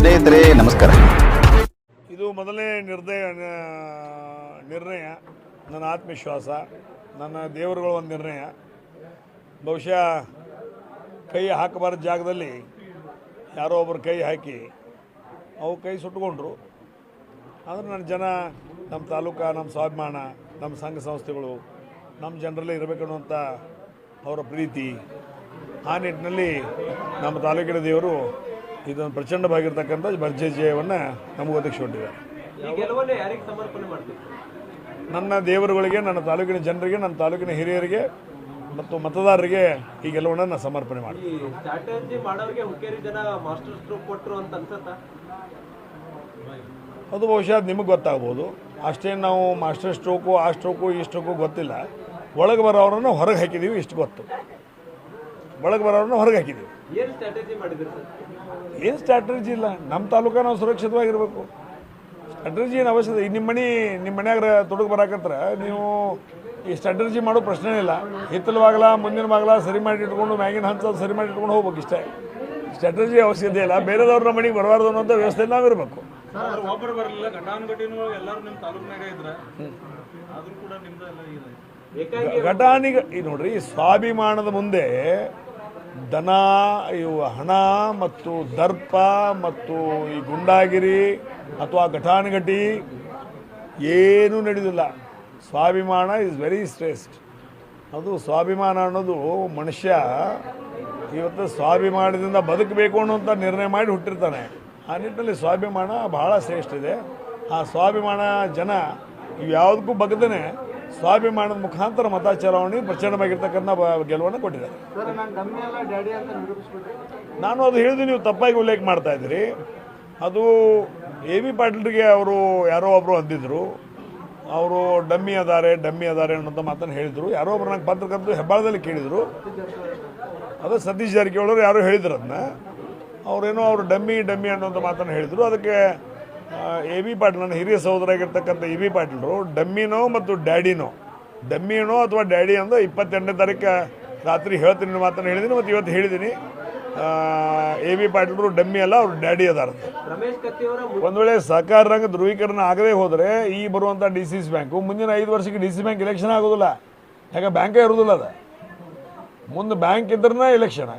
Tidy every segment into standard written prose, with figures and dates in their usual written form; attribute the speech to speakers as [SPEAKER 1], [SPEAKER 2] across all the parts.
[SPEAKER 1] ಸ್ನೇಹಿತರೆ ನಮಸ್ಕಾರ.
[SPEAKER 2] ಇದು ಮೊದಲನೇ ನಿರ್ಣಯ ನನ್ನ ಆತ್ಮವಿಶ್ವಾಸ, ನನ್ನ ದೇವರುಗಳ ಒಂದು ನಿರ್ಣಯ. ಬಹುಶಃ ಕೈ ಹಾಕಬಾರ್ದ ಜಾಗದಲ್ಲಿ ಯಾರೋ ಒಬ್ಬರು ಕೈ ಹಾಕಿ ಅವು ಕೈ ಸುಟ್ಕೊಂಡ್ರು. ಆದರೆ ನನ್ನ ಜನ, ನಮ್ಮ ತಾಲೂಕು, ನಮ್ಮ ಸ್ವಾಭಿಮಾನ, ನಮ್ಮ ಸಂಘ ಸಂಸ್ಥೆಗಳು, ನಮ್ಮ ಜನರಲ್ಲೇ ಇರಬೇಕನ್ನುವಂಥ ಅವರ ಪ್ರೀತಿ, ಆ ನಿಟ್ಟಿನಲ್ಲಿ ನಮ್ಮ ತಾಲೂಕಿನ ದೇವರು ಇದೊಂದು ಪ್ರಚಂಡವಾಗಿರ್ತಕ್ಕಂಥ ಜಯವನ್ನು ನಮಗೆ ಒದಗಿಸಿಕೊಟ್ಟಿದ್ದಾರೆ. ನನ್ನ ದೇವರುಗಳಿಗೆ, ನನ್ನ ತಾಲೂಕಿನ ಜನರಿಗೆ, ನನ್ನ ತಾಲೂಕಿನ ಹಿರಿಯರಿಗೆ ಮತ್ತು ಮತದಾರರಿಗೆ ಈ ಗೆಲುವನ್ನು ನಾನು ಸಮರ್ಪಣೆ ಮಾಡ್ತೀನಿ. ಅದು ಬಹುಶಃ ನಿಮಗೆ ಗೊತ್ತಾಗ್ಬೋದು. ಅಷ್ಟೇನು ನಾವು ಮಾಸ್ಟರ್ ಸ್ಟ್ರೋಕು, ಆ ಸ್ಟ್ರೋಕು, ಈ ಸ್ಟ್ರೋಕು ಗೊತ್ತಿಲ್ಲ. ಒಳಗೆ ಬರೋರನ್ನು ಹೊರಗೆ ಹಾಕಿದ್ದೀವಿ, ಇಷ್ಟು ಗೊತ್ತು. ಒಳಗೆ ಬರೋರನ್ನು ಹೊರಗೆ ಹಾಕಿದ್ದೀವಿ. ಏನು ಸ್ಟ್ರಾಟಜಿ ಇಲ್ಲ. ನಮ್ಮ ತಾಲೂಕ ನಾವು ಸುರಕ್ಷಿತವಾಗಿರಬೇಕು. ಸ್ಟ್ರಾಟಜಿ ಏನು ಅವಶ್ಯಕತೆ? ನಿಮ್ಮ ಮನ್ಯಾಗ ತೊಡಗು ಬರಾಕತ್ರ ನೀವು ಈ ಸ್ಟ್ರಾಟಜಿ ಮಾಡೋ ಪ್ರಶ್ನೆ ಇಲ್ಲ. ಹಿತ್ತಲ ಬಾಗಲ, ಮುಂದಿನ ಬಾಗಲ ಸರಿ ಮಾಡಿ ಇಟ್ಕೊಂಡು, ಮ್ಯಾಗಿನ ಹಂತ ಸರಿ ಮಾಡಿ ಇಟ್ಕೊಂಡು ಹೋಗ್ಬೇಕು. ಇಷ್ಟೇ. ಸ್ಟ್ರಾಟಜಿ ಅವಶ್ಯಕತೆ ಇಲ್ಲ. ಬೇರೆದವ್ರ ಮನೆಗೆ ಬರಬಾರ್ದು ಅನ್ನೋಂಥ ವ್ಯವಸ್ಥೆ ನಾವಿರಬೇಕು.
[SPEAKER 3] ಒಬ್ಬರು ಬರಲಿಲ್ಲ, ಘಟಾನುಘಟಿನೂ ಎಲ್ಲರೂ ನಿಮ್ಮ ತಾಲೂಕಿನಾಗ ಇದ್ರೆ ಆದರೂ ಕೂಡ
[SPEAKER 2] ಘಟಾನಿಗ ಈ ನೋಡ್ರಿ, ಸ್ವಾಭಿಮಾನದ ಮುಂದೆ ದನ, ಇವು ಹಣ ಮತ್ತು ದರ್ಪ ಮತ್ತು ಈ ಗುಂಡಾಗಿರಿ ಅಥವಾ ಘಟಾನುಘಟಿ ಏನೂ ನಡೆಯೋದಿಲ್ಲ. ಸ್ವಾಭಿಮಾನ ಇಸ್ ವೆರಿ ಶ್ರೇಷ್ಠ. ಅದು ಸ್ವಾಭಿಮಾನ ಅನ್ನೋದು ಮನುಷ್ಯ ಇವತ್ತು ಸ್ವಾಭಿಮಾನದಿಂದ ಬದುಕಬೇಕು ಅನ್ನೋಂಥ ನಿರ್ಣಯ ಮಾಡಿ ಹುಟ್ಟಿರ್ತಾನೆ. ಆ ನಿಟ್ಟಿನಲ್ಲಿ ಸ್ವಾಭಿಮಾನ ಬಹಳ ಶ್ರೇಷ್ಠ ಇದೆ. ಆ ಸ್ವಾಭಿಮಾನ ಜನ ಇವ್ಯಾವುದಕ್ಕೂ ಬಗ್ಗದೇ ಸ್ವಾಭಿಮಾನದ ಮುಖಾಂತರ ಮತ ಚಲಾವಣೆ ಪ್ರಚಂಡವಾಗಿರ್ತಕ್ಕಂಥ ಗೆಲುವನ್ನು ಕೊಟ್ಟಿದ್ದಾರೆ. ನಾನು ಅದು ಹೇಳಿದ್ವಿ, ನೀವು ತಪ್ಪಾಗಿ ಉಲ್ಲೇಖ ಮಾಡ್ತಾ ಇದ್ದೀರಿ. ಅದು ಎ ಬಿ ಪಾಟೀಲ್ರಿಗೆ ಅವರು ಯಾರೋ ಒಬ್ಬರು ಅಂದಿದ್ರು, ಅವರು ಡಮ್ಮಿ ಅದಾರೆ ಅನ್ನೋಂಥ ಮಾತನ್ನು ಹೇಳಿದರು. ಯಾರೋ ಒಬ್ರು ನಂಗೆ ಪತ್ರಕರ್ತರು ಹೆಬ್ಬಾಳದಲ್ಲಿ ಕೇಳಿದರು. ಅದು ಸತೀಶ್ ಜಾರಕಿಹೊಳಿ ಯಾರೋ ಹೇಳಿದ್ರು. ಅದನ್ನ ಅವರೇನೋ ಅವರು ಡಮ್ಮಿ ಅನ್ನೋಂಥ ಮಾತನ್ನು ಹೇಳಿದರು. ಅದಕ್ಕೆ ಎ ಬಿ ಪಾಟೀಲ್, ನನ್ನ ಹಿರಿಯ ಸಹೋದರಾಗಿರ್ತಕ್ಕಂಥ ಎ ಬಿ ಪಾಟೀಲ್ರು ಡಮ್ಮಿನೋ ಮತ್ತು ಡ್ಯಾಡಿನೋ, ಡಮ್ಮಿನೋ ಅಥವಾ ಡ್ಯಾಡಿ ಅಂದ್ರೆ 28ನೇ ತಾರೀಕು ರಾತ್ರಿ ಹೇಳ್ತೀನಿ ಮಾತನ್ನು ಹೇಳಿದ್ದೀನಿ. ಮತ್ತು ಇವತ್ತು ಹೇಳಿದ್ದೀನಿ, ಎ ಬಿ ಪಾಟೀಲ್ರು ಡಮ್ಮಿ ಅಲ್ಲ, ಅವರು ಡ್ಯಾಡಿ ಅದಾರ. ಒಂದು ವೇಳೆ ಸಹಕಾರ ರಂಗ ಧ್ರುವೀಕರಣ ಆಗದೆ ಹೋದರೆ ಈ ಬರುವಂಥ ಡಿ ಸಿ ಸಿ ಬ್ಯಾಂಕು ಮುಂದಿನ 5 ವರ್ಷಕ್ಕೆ ಡಿ ಸಿ ಬ್ಯಾಂಕ್ ಎಲೆಕ್ಷನ್ ಆಗೋದಿಲ್ಲ. ಯಾಕೆ ಬ್ಯಾಂಕೇ ಇರೋದಿಲ್ಲ. ಅದು ಮುಂದೆ ಬ್ಯಾಂಕ್ ಇದ್ರನ್ನ ಎಲೆಕ್ಷನ್.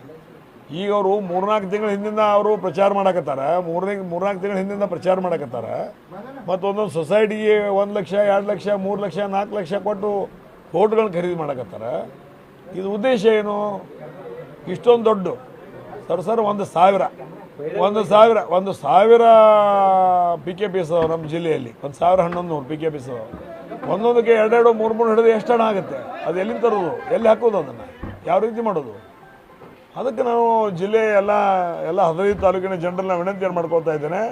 [SPEAKER 2] ಈಗ ಅವರು 3-4 ತಿಂಗಳ ಹಿಂದಿಂದ ಅವರು ಪ್ರಚಾರ ಮಾಡಕತ್ತಾರ. 3-4 ತಿಂಗಳ ಹಿಂದಿಂದ ಪ್ರಚಾರ ಮಾಡಕತ್ತಾರ. ಮತ್ತು ಒಂದೊಂದು ಸೊಸೈಟಿಗೆ 1 ಲಕ್ಷ, 2 ಲಕ್ಷ, 3 ಲಕ್ಷ, 4 ಲಕ್ಷ ಕೊಟ್ಟು ವೋಟ್ಗಳನ್ನ ಖರೀದಿ ಮಾಡಕತ್ತಾರ. ಇದು ಉದ್ದೇಶ ಏನು? ಇಷ್ಟೊಂದು ದೊಡ್ಡ sir 1,000 P K P S ಅದಾವೆ ನಮ್ಮ ಜಿಲ್ಲೆಯಲ್ಲಿ. 1,011 ಪಿ ಕೆ ಪಿ ಎಸ್ ಅದಾವೆ. ಒಂದೊಂದಕ್ಕೆ 2-2, 3-3 ಹಿಡಿದು ಎಷ್ಟು ಹಣ ಆಗುತ್ತೆ? ಅದು ಎಲ್ಲಿಂದ ತರೋದು? ಎಲ್ಲಿ ಹಾಕೋದು? ಅದನ್ನು ಯಾವ ರೀತಿ ಮಾಡೋದು? ಅದಕ್ಕೆ ನಾವು ಜಿಲ್ಲೆ ಎಲ್ಲ 15 ತಾಲೂಕಿನ ಜನರನ್ನ ವಿನಂತಿಯನ್ನು ಮಾಡ್ಕೊಳ್ತಾ ಇದ್ದೇನೆ.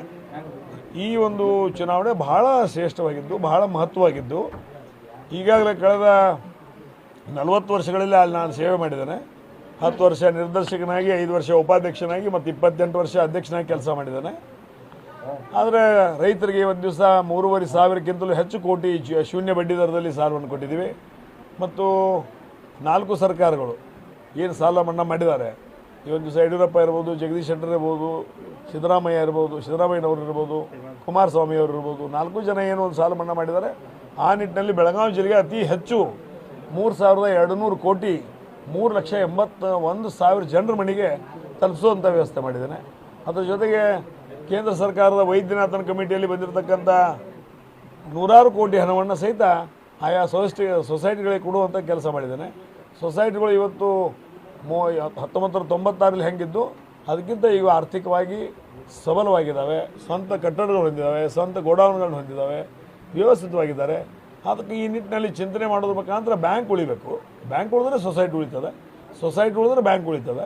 [SPEAKER 2] ಈ ಒಂದು ಚುನಾವಣೆ ಬಹಳ ಶ್ರೇಷ್ಠವಾಗಿದ್ದು, ಬಹಳ ಮಹತ್ವವಾಗಿದ್ದು. ಈಗಾಗಲೇ ಕಳೆದ 40 ವರ್ಷಗಳಲ್ಲಿ ಅಲ್ಲಿ ನಾನು ಸೇವೆ ಮಾಡಿದ್ದೇನೆ. 10 ವರ್ಷ ನಿರ್ದೇಶಕನಾಗಿ, 5 ವರ್ಷ ಉಪಾಧ್ಯಕ್ಷನಾಗಿ ಮತ್ತು 28 ವರ್ಷ ಅಧ್ಯಕ್ಷನಾಗಿ ಕೆಲಸ ಮಾಡಿದ್ದೇನೆ. ಆದರೆ ರೈತರಿಗೆ ಒಂದು ದಿವಸ 3,500ಕ್ಕಿಂತಲೂ ಹೆಚ್ಚು ಕೋಟಿ ಶೂನ್ಯ ಬಡ್ಡಿ ದರದಲ್ಲಿ ಸಾಲವನ್ನು ಕೊಟ್ಟಿದ್ದೀವಿ. ಮತ್ತು 4 ಸರ್ಕಾರಗಳು ಏನು ಸಾಲ ಮನ್ನಾ ಮಾಡಿದ್ದಾರೆ. ಇವತ್ತು ದಿವಸ ಯಡಿಯೂರಪ್ಪ ಇರ್ಬೋದು, ಜಗದೀಶ್ ಶೆಟ್ಟರ್ ಇರ್ಬೋದು, ಸಿದ್ದರಾಮಯ್ಯನವರು ಇರ್ಬೋದು, ಕುಮಾರಸ್ವಾಮಿ ಅವರು ಇರ್ಬೋದು, 4 ಜನ ಏನು ಒಂದು ಸಾಲ ಮನ್ನಾ ಮಾಡಿದ್ದಾರೆ. ಆ ನಿಟ್ಟಿನಲ್ಲಿ ಬೆಳಗಾವಿ ಜಿಲ್ಲೆಗೆ ಅತಿ ಹೆಚ್ಚು 3,200 ಕೋಟಿ 3,81,000 ಜನರ ಮನೆಗೆ ತಲುಪಿಸುವಂಥ ವ್ಯವಸ್ಥೆ ಮಾಡಿದ್ದೇನೆ. ಅದರ ಜೊತೆಗೆ ಕೇಂದ್ರ ಸರ್ಕಾರದ ವೈದ್ಯನಾಥನ್ ಕಮಿಟಿಯಲ್ಲಿ ಬಂದಿರತಕ್ಕಂಥ 100 ಕೋಟಿ ಹಣವನ್ನು ಸಹಿತ ಆಯಾ ಸೊಸೈಟಿಗಳಿಗೆ ಕೊಡುವಂಥ ಕೆಲಸ ಮಾಡಿದ್ದೇನೆ. ಸೊಸೈಟಿಗಳು ಇವತ್ತು 1996ರಲ್ಲಿ ಹೆಂಗಿದ್ದು ಅದಕ್ಕಿಂತ ಈಗ ಆರ್ಥಿಕವಾಗಿ ಸಬಲವಾಗಿದ್ದಾವೆ. ಸ್ವಂತ ಕಟ್ಟಡಗಳು ಹೊಂದಿದ್ದಾವೆ, ಸ್ವಂತ ಗೋಡೌನ್ಗಳನ್ನು ಹೊಂದಿದ್ದಾವೆ, ವ್ಯವಸ್ಥಿತವಾಗಿದ್ದಾರೆ. ಅದಕ್ಕೆ ಈ ನಿಟ್ಟಿನಲ್ಲಿ ಚಿಂತನೆ ಮಾಡೋದ್ರ ಮುಖಾಂತರ ಬ್ಯಾಂಕ್ ಉಳಿಬೇಕು. ಬ್ಯಾಂಕ್ ಉಳಿದ್ರೆ ಸೊಸೈಟಿ ಉಳಿತದೆ, ಸೊಸೈಟಿ ಉಳಿದ್ರೆ ಬ್ಯಾಂಕ್ ಉಳಿತದೆ.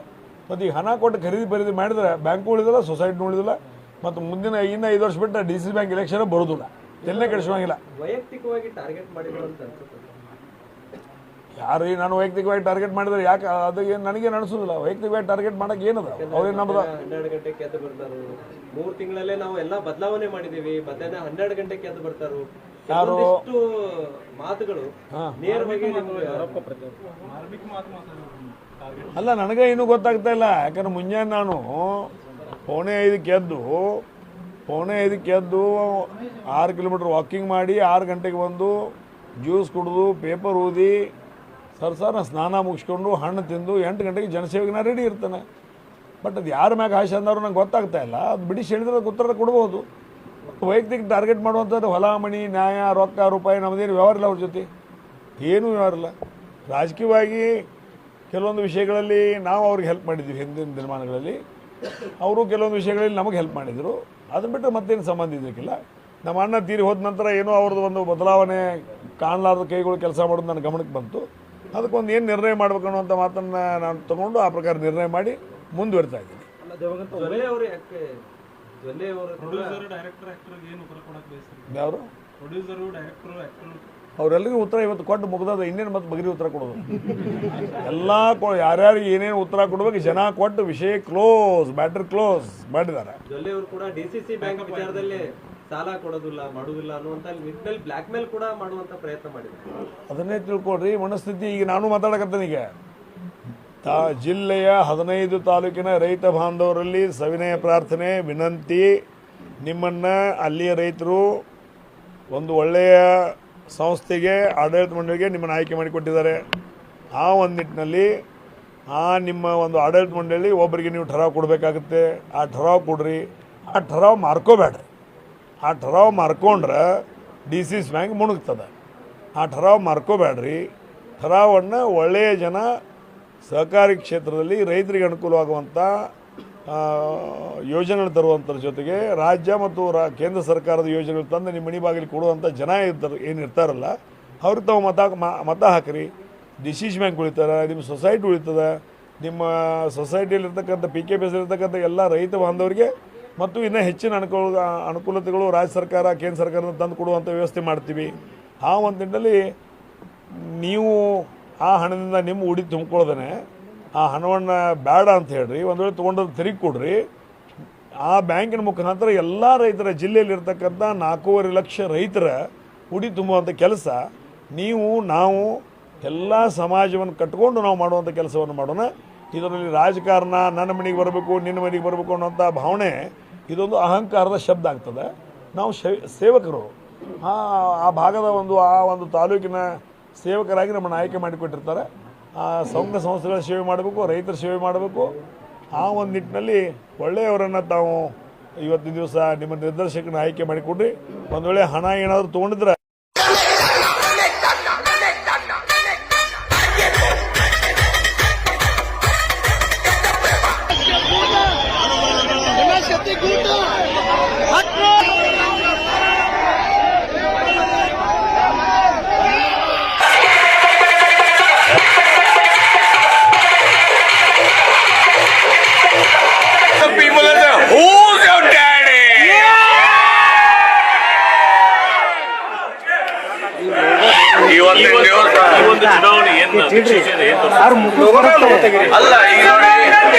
[SPEAKER 2] ಮತ್ತು ಈ ಹಣ ಕೊಟ್ಟು ಖರೀದಿ ಮಾಡಿದರೆ ಬ್ಯಾಂಕು ಉಳಿದಿಲ್ಲ, ಸೊಸೈಟಿನೂ ಉಳಿದಿಲ್ಲ. ಮತ್ತು ಮುಂದಿನ 5 ವರ್ಷ ಬಿಟ್ಟು ಡಿ ಸಿ ಬ್ಯಾಂಕ್ ಎಲೆಕ್ಷನ್ ಬರೋದಿಲ್ಲ, ಎಲ್ಲೇ ಕೆಡಿಸುವಂಗಿಲ್ಲ.
[SPEAKER 4] ವೈಯಕ್ತಿಕವಾಗಿ ಟಾರ್ಗೆಟ್ ಮಾಡಿದ್ರು
[SPEAKER 2] ಯಾರು ನಾನು ವೈಯಕ್ತಿಕವಾಗಿ ಟಾರ್ಗೆಟ್ ಮಾಡಿದ್ರೆ ಯಾಕೆ? ಅದು ಏನು ನನಗೇನು ಅನಿಸೋದಿಲ್ಲ. ವೈಯಕ್ತಿಕವಾಗಿ ಟಾರ್ಗೆಟ್ ಮಾಡೋಕೆ ಏನದ? ಅವ್ರೇನು ನಮ್ಮದು
[SPEAKER 4] 12 ಗಂಟೆಗೆ ಎದ್ದು ಬರ್ತಾರೆ. 3 ತಿಂಗಳಲ್ಲೇ ನಾವು ಎಲ್ಲ ಬದಲಾವಣೆ ಮಾಡಿದ್ದೀವಿ. ಮಧ್ಯಾಹ್ನ 12 ಗಂಟೆಗೆ ಎದ್ದು ಬರ್ತಾರೆ.
[SPEAKER 2] ಯಾರು
[SPEAKER 4] ಮಾತುಗಳು ನೇರವಾಗಿ
[SPEAKER 2] ಅಲ್ಲ, ನನಗೆ ಇನ್ನೂ ಗೊತ್ತಾಗ್ತಾ ಇಲ್ಲ. ಯಾಕಂದ್ರೆ ಮುಂಜಾನೆ ನಾನು 4:45ಕ್ಕೆ ಎದ್ದು 4:45 ಎದ್ದು 6 ಕಿಲೋಮೀಟ್ರ್ ವಾಕಿಂಗ್ ಮಾಡಿ 6 ಗಂಟೆಗೆ ಬಂದು ಜ್ಯೂಸ್ ಕುಡಿದು ಪೇಪರ್ ಓದಿ ಸರ್ಸಾರ ಸ್ನಾನ ಮುಗಿಸ್ಕೊಂಡು ಹಣ್ಣು ತಿಂದು 8 ಗಂಟೆಗೆ ಜನಸೇವೆಗೆ ನಾ ರೆಡಿ ಇರ್ತಾನೆ. ಬಟ್ ಅದು ಯಾರ ಮ್ಯಾಗ ಆಶೆ ಅಂದವ್ರು ನಂಗೆ ಗೊತ್ತಾಗ್ತಾ ಇಲ್ಲ. ಅದು ಬಿಡಿಸಿ ಹೇಳಿದ್ರೆ ಉತ್ತರ ಕೊಡ್ಬೋದು. ವೈಯಕ್ತಿಕ ಟಾರ್ಗೆಟ್ ಮಾಡುವಂಥದ್ದು ಹೊಲ ಮಣಿ ನ್ಯಾಯ ರೊಕ್ಕ ರೂಪಾಯಿ ನಮ್ಮದೇನು ವ್ಯವಹಾರ ಇಲ್ಲ ಅವ್ರ ಜೊತೆ, ಏನೂ ವ್ಯವಹಾರ ಇಲ್ಲ. ರಾಜಕೀಯವಾಗಿ ಕೆಲವೊಂದು ವಿಷಯಗಳಲ್ಲಿ ನಾವು ಅವ್ರಿಗೆ ಹೆಲ್ಪ್ ಮಾಡಿದ್ದೀವಿ ಹಿಂದಿನ ದಿನಮಾನಗಳಲ್ಲಿ, ಅವರು ಕೆಲವೊಂದು ವಿಷಯಗಳಲ್ಲಿ ನಮಗೆ ಹೆಲ್ಪ್ ಮಾಡಿದರು. ಅದನ್ನು ಬಿಟ್ಟರೆ ಮತ್ತೇನು ಸಂಬಂಧ ಇದಕ್ಕಿಲ್ಲ. ನಮ್ಮ ಅಣ್ಣ ತೀರಿ ಹೋದ ನಂತರ ಏನೋ ಅವ್ರದ್ದು ಒಂದು ಬದಲಾವಣೆ ಕಾಣಲಾರ್ದ ಕೈಗಳು ಕೆಲಸ ಮಾಡೋದು ನನ್ನ ಗಮನಕ್ಕೆ ಬಂತು. ಅದಕ್ಕೊಂದು ಏನು ನಿರ್ಣಯ ಮಾಡಬೇಕು ಅನ್ನುವಂಥ ಮಾತನ್ನು ನಾನು ತೊಗೊಂಡು ಆ ಪ್ರಕಾರ ನಿರ್ಣಯ ಮಾಡಿ ಮುಂದುವರಿತಾ ಇದ್ದೀನಿ.
[SPEAKER 3] ಪ್ರೊಡ್ಯೂಸರ್ ಡೈರೆಕ್ಟರ್ ಆಕ್ಟರ್ಗೆ ಏನು ಉತ್ತರ ಕೊಡಕ್ಕೆ ಬಯಸ್ತಾರೆ?
[SPEAKER 2] ಯಾರು
[SPEAKER 3] ಪ್ರೊಡ್ಯೂಸರು ಡೈರೆಕ್ಟರ್ ಆಕ್ಟರ್
[SPEAKER 2] ಅವರೆಲ್ಲರಿಗೂ ಉತ್ತರ ಇವತ್ತು ಕೊಟ್ಟು ಮುಗ್ದದ. ಇನ್ನೇನು ಮತ್ತೆ ಬಗ್ರಿ ಉತ್ತರ ಕೊಡೋದು ಎಲ್ಲ ಯಾರ್ಯಾರಿಗೆ ಏನೇನು ಉತ್ತರ ಕೊಡ್ಬೇಕು ಜನ ಕೊಟ್ಟು ವಿಷಯ ಕ್ಲೋಸ್, ಮ್ಯಾಟರ್ ಕ್ಲೋಸ್ ಮಾಡಿದ್ದಾರೆ.
[SPEAKER 4] ಜೊಲ್ಲೆ ಅವರು ಕೂಡ ಡಿಸಿಸಿ ಬ್ಯಾಂಕ್ ವಿಚಾರದಲ್ಲಿ ಸಾಲ ಕೊಡೋದಿಲ್ಲ ಮಾಡುವುದಿಲ್ಲ ಅನ್ನುವಂತ ನಿಟ್ಟಿನಲ್ಲಿ ಬ್ಲಾಕ್ ಮೇಲ್ ಕೂಡ ಮಾಡುವಂತ ಪ್ರಯತ್ನ ಮಾಡಿದ್ದಾರೆ.
[SPEAKER 2] ಅದನ್ನೇ ತಿಳ್ಕೊಳ್ರಿ ಮನಸ್ಥಿತಿ. ಈಗ ನಾನು ಮಾತಾಡಕತ್ತೇನೆ. ಈಗ ಜಿಲ್ಲೆಯ 15 ತಾಲೂಕಿನ ರೈತ ಬಾಂಧವರಲ್ಲಿ ಸವಿನಯ ಪ್ರಾರ್ಥನೆ ವಿನಂತಿ, ನಿಮ್ಮನ್ನು ಅಲ್ಲಿಯ ರೈತರು ಒಂದು ಒಳ್ಳೆಯ ಸಂಸ್ಥೆಗೆ ಆಡಳಿತ ಮಂಡಳಿಗೆ ನಿಮ್ಮನ್ನು ಆಯ್ಕೆ ಮಾಡಿಕೊಟ್ಟಿದ್ದಾರೆ. ಆ ಒಂದು ನಿಟ್ಟಿನಲ್ಲಿ ನಿಮ್ಮ ಒಂದು ಆಡಳಿತ ಮಂಡಳಿ ಒಬ್ಬರಿಗೆ ನೀವು ಠರಾವ್ ಕೊಡಬೇಕಾಗುತ್ತೆ. ಆ ಠರಾವ್ ಕೊಡ್ರಿ. ಆ ಠರಾವ್ ಮಾರ್ಕೋಬೇಡ್ರಿ. ಆ ಠರಾವ್ ಮಾರ್ಕೊಂಡ್ರೆ DCC ಬ್ಯಾಂಕ್ ಮುಣುಗ್ತದೆ. ಆ ಠರಾವ್ ಮಾರ್ಕೋಬೇಡ್ರಿ. ಠರಾವನ್ನು ಒಳ್ಳೆಯ ಜನ ಸಹಕಾರಿ ಕ್ಷೇತ್ರದಲ್ಲಿ ರೈತರಿಗೆ ಅನುಕೂಲವಾಗುವಂಥ ಯೋಜನೆಗಳು ತರುವಂಥದ್ರ ಜೊತೆಗೆ ರಾಜ್ಯ ಮತ್ತು ಕೇಂದ್ರ ಸರ್ಕಾರದ ಯೋಜನೆಗಳು ತಂದು ನಿಮ್ಮ ಮನೆ ಬಾಗಿಲಿಗೆ ಕೊಡುವಂಥ ಜನ ಏನಿರ್ತಾರಲ್ಲ ಅವ್ರಿಗೆ ತಾವು ಮತ ಹಾಕಿರಿ. DCC ಬ್ಯಾಂಕ್ ಉಳಿತಾರೆ, ನಿಮ್ಮ ಸೊಸೈಟಿ ಉಳಿತದೆ. ನಿಮ್ಮ ಸೊಸೈಟಿಯಲ್ಲಿರ್ತಕ್ಕಂಥ PKPS ಇರ್ತಕ್ಕಂಥ ಎಲ್ಲ ರೈತ ಬಾಂಧವರಿಗೆ ಮತ್ತು ಇನ್ನೂ ಹೆಚ್ಚಿನ ಅನುಕೂಲತೆಗಳು ರಾಜ್ಯ ಸರ್ಕಾರ ಕೇಂದ್ರ ಸರ್ಕಾರದಿಂದ ತಂದು ಕೊಡುವಂಥ ವ್ಯವಸ್ಥೆ ಮಾಡ್ತೀವಿ. ಆ ಒಂದು ನಿಟ್ಟಿನಲ್ಲಿ ನೀವು ಆ ಹಣದಿಂದ ನಿಮ್ಮ ಉಡಿ ತುಂಬ್ಕೊಳ್ಳೋದೇ ಆ ಹಣವನ್ನು ಬೇಡ ಅಂತ ಹೇಳ್ರಿ. ಒಂದು ವೇಳೆ ತೊಗೊಂಡದ್ದು ತಿರುಗಿ ಕೊಡ್ರಿ. ಆ ಬ್ಯಾಂಕಿನ ಮುಖಾಂತರ ಎಲ್ಲ ರೈತರ ಜಿಲ್ಲೆಯಲ್ಲಿರ್ತಕ್ಕಂಥ 4.5 ಲಕ್ಷ ರೈತರ ಉಡಿ ತುಂಬುವಂಥ ಕೆಲಸ ನಾವು ಎಲ್ಲ ಸಮಾಜವನ್ನು ಕಟ್ಕೊಂಡು ನಾವು ಮಾಡುವಂಥ ಕೆಲಸವನ್ನು ಮಾಡೋಣ. ಇದರಲ್ಲಿ ರಾಜಕಾರಣ ನನ್ನ ಮನೆಗೆ ಬರಬೇಕು ನಿನ್ನ ಮನೆಗೆ ಬರಬೇಕು ಅನ್ನೋಂಥ ಭಾವನೆ ಇದೊಂದು ಅಹಂಕಾರದ ಶಬ್ದ ಆಗ್ತದೆ. ನಾವು ಸೇವಕರು, ಆ ಭಾಗದ ಆ ಒಂದು ತಾಲೂಕಿನ ಸೇವಕರಾಗಿ ನಮ್ಮನ್ನು ಆಯ್ಕೆ ಮಾಡಿಕೊಟ್ಟಿರ್ತಾರೆ. ಆ ಸಂಘ ಸಂಸ್ಥೆಗಳ ಸೇವೆ ಮಾಡಬೇಕು, ರೈತರ ಸೇವೆ ಮಾಡಬೇಕು. ಆ ಒಂದು ನಿಟ್ಟಿನಲ್ಲಿ ಒಳ್ಳೆಯವರನ್ನು ತಾವು ಇವತ್ತಿನ ದಿವಸ ನಿಮ್ಮ ನಿರ್ದೇಶಕನ ಆಯ್ಕೆ ಮಾಡಿಕೊಡ್ರಿ. ಒಂದು ವೇಳೆ ಹಣ ಏನಾದರೂ ತೊಗೊಂಡಿದ್ರೆ
[SPEAKER 1] ಅಲ್ಲ, ಈಗ ನೋಡಿ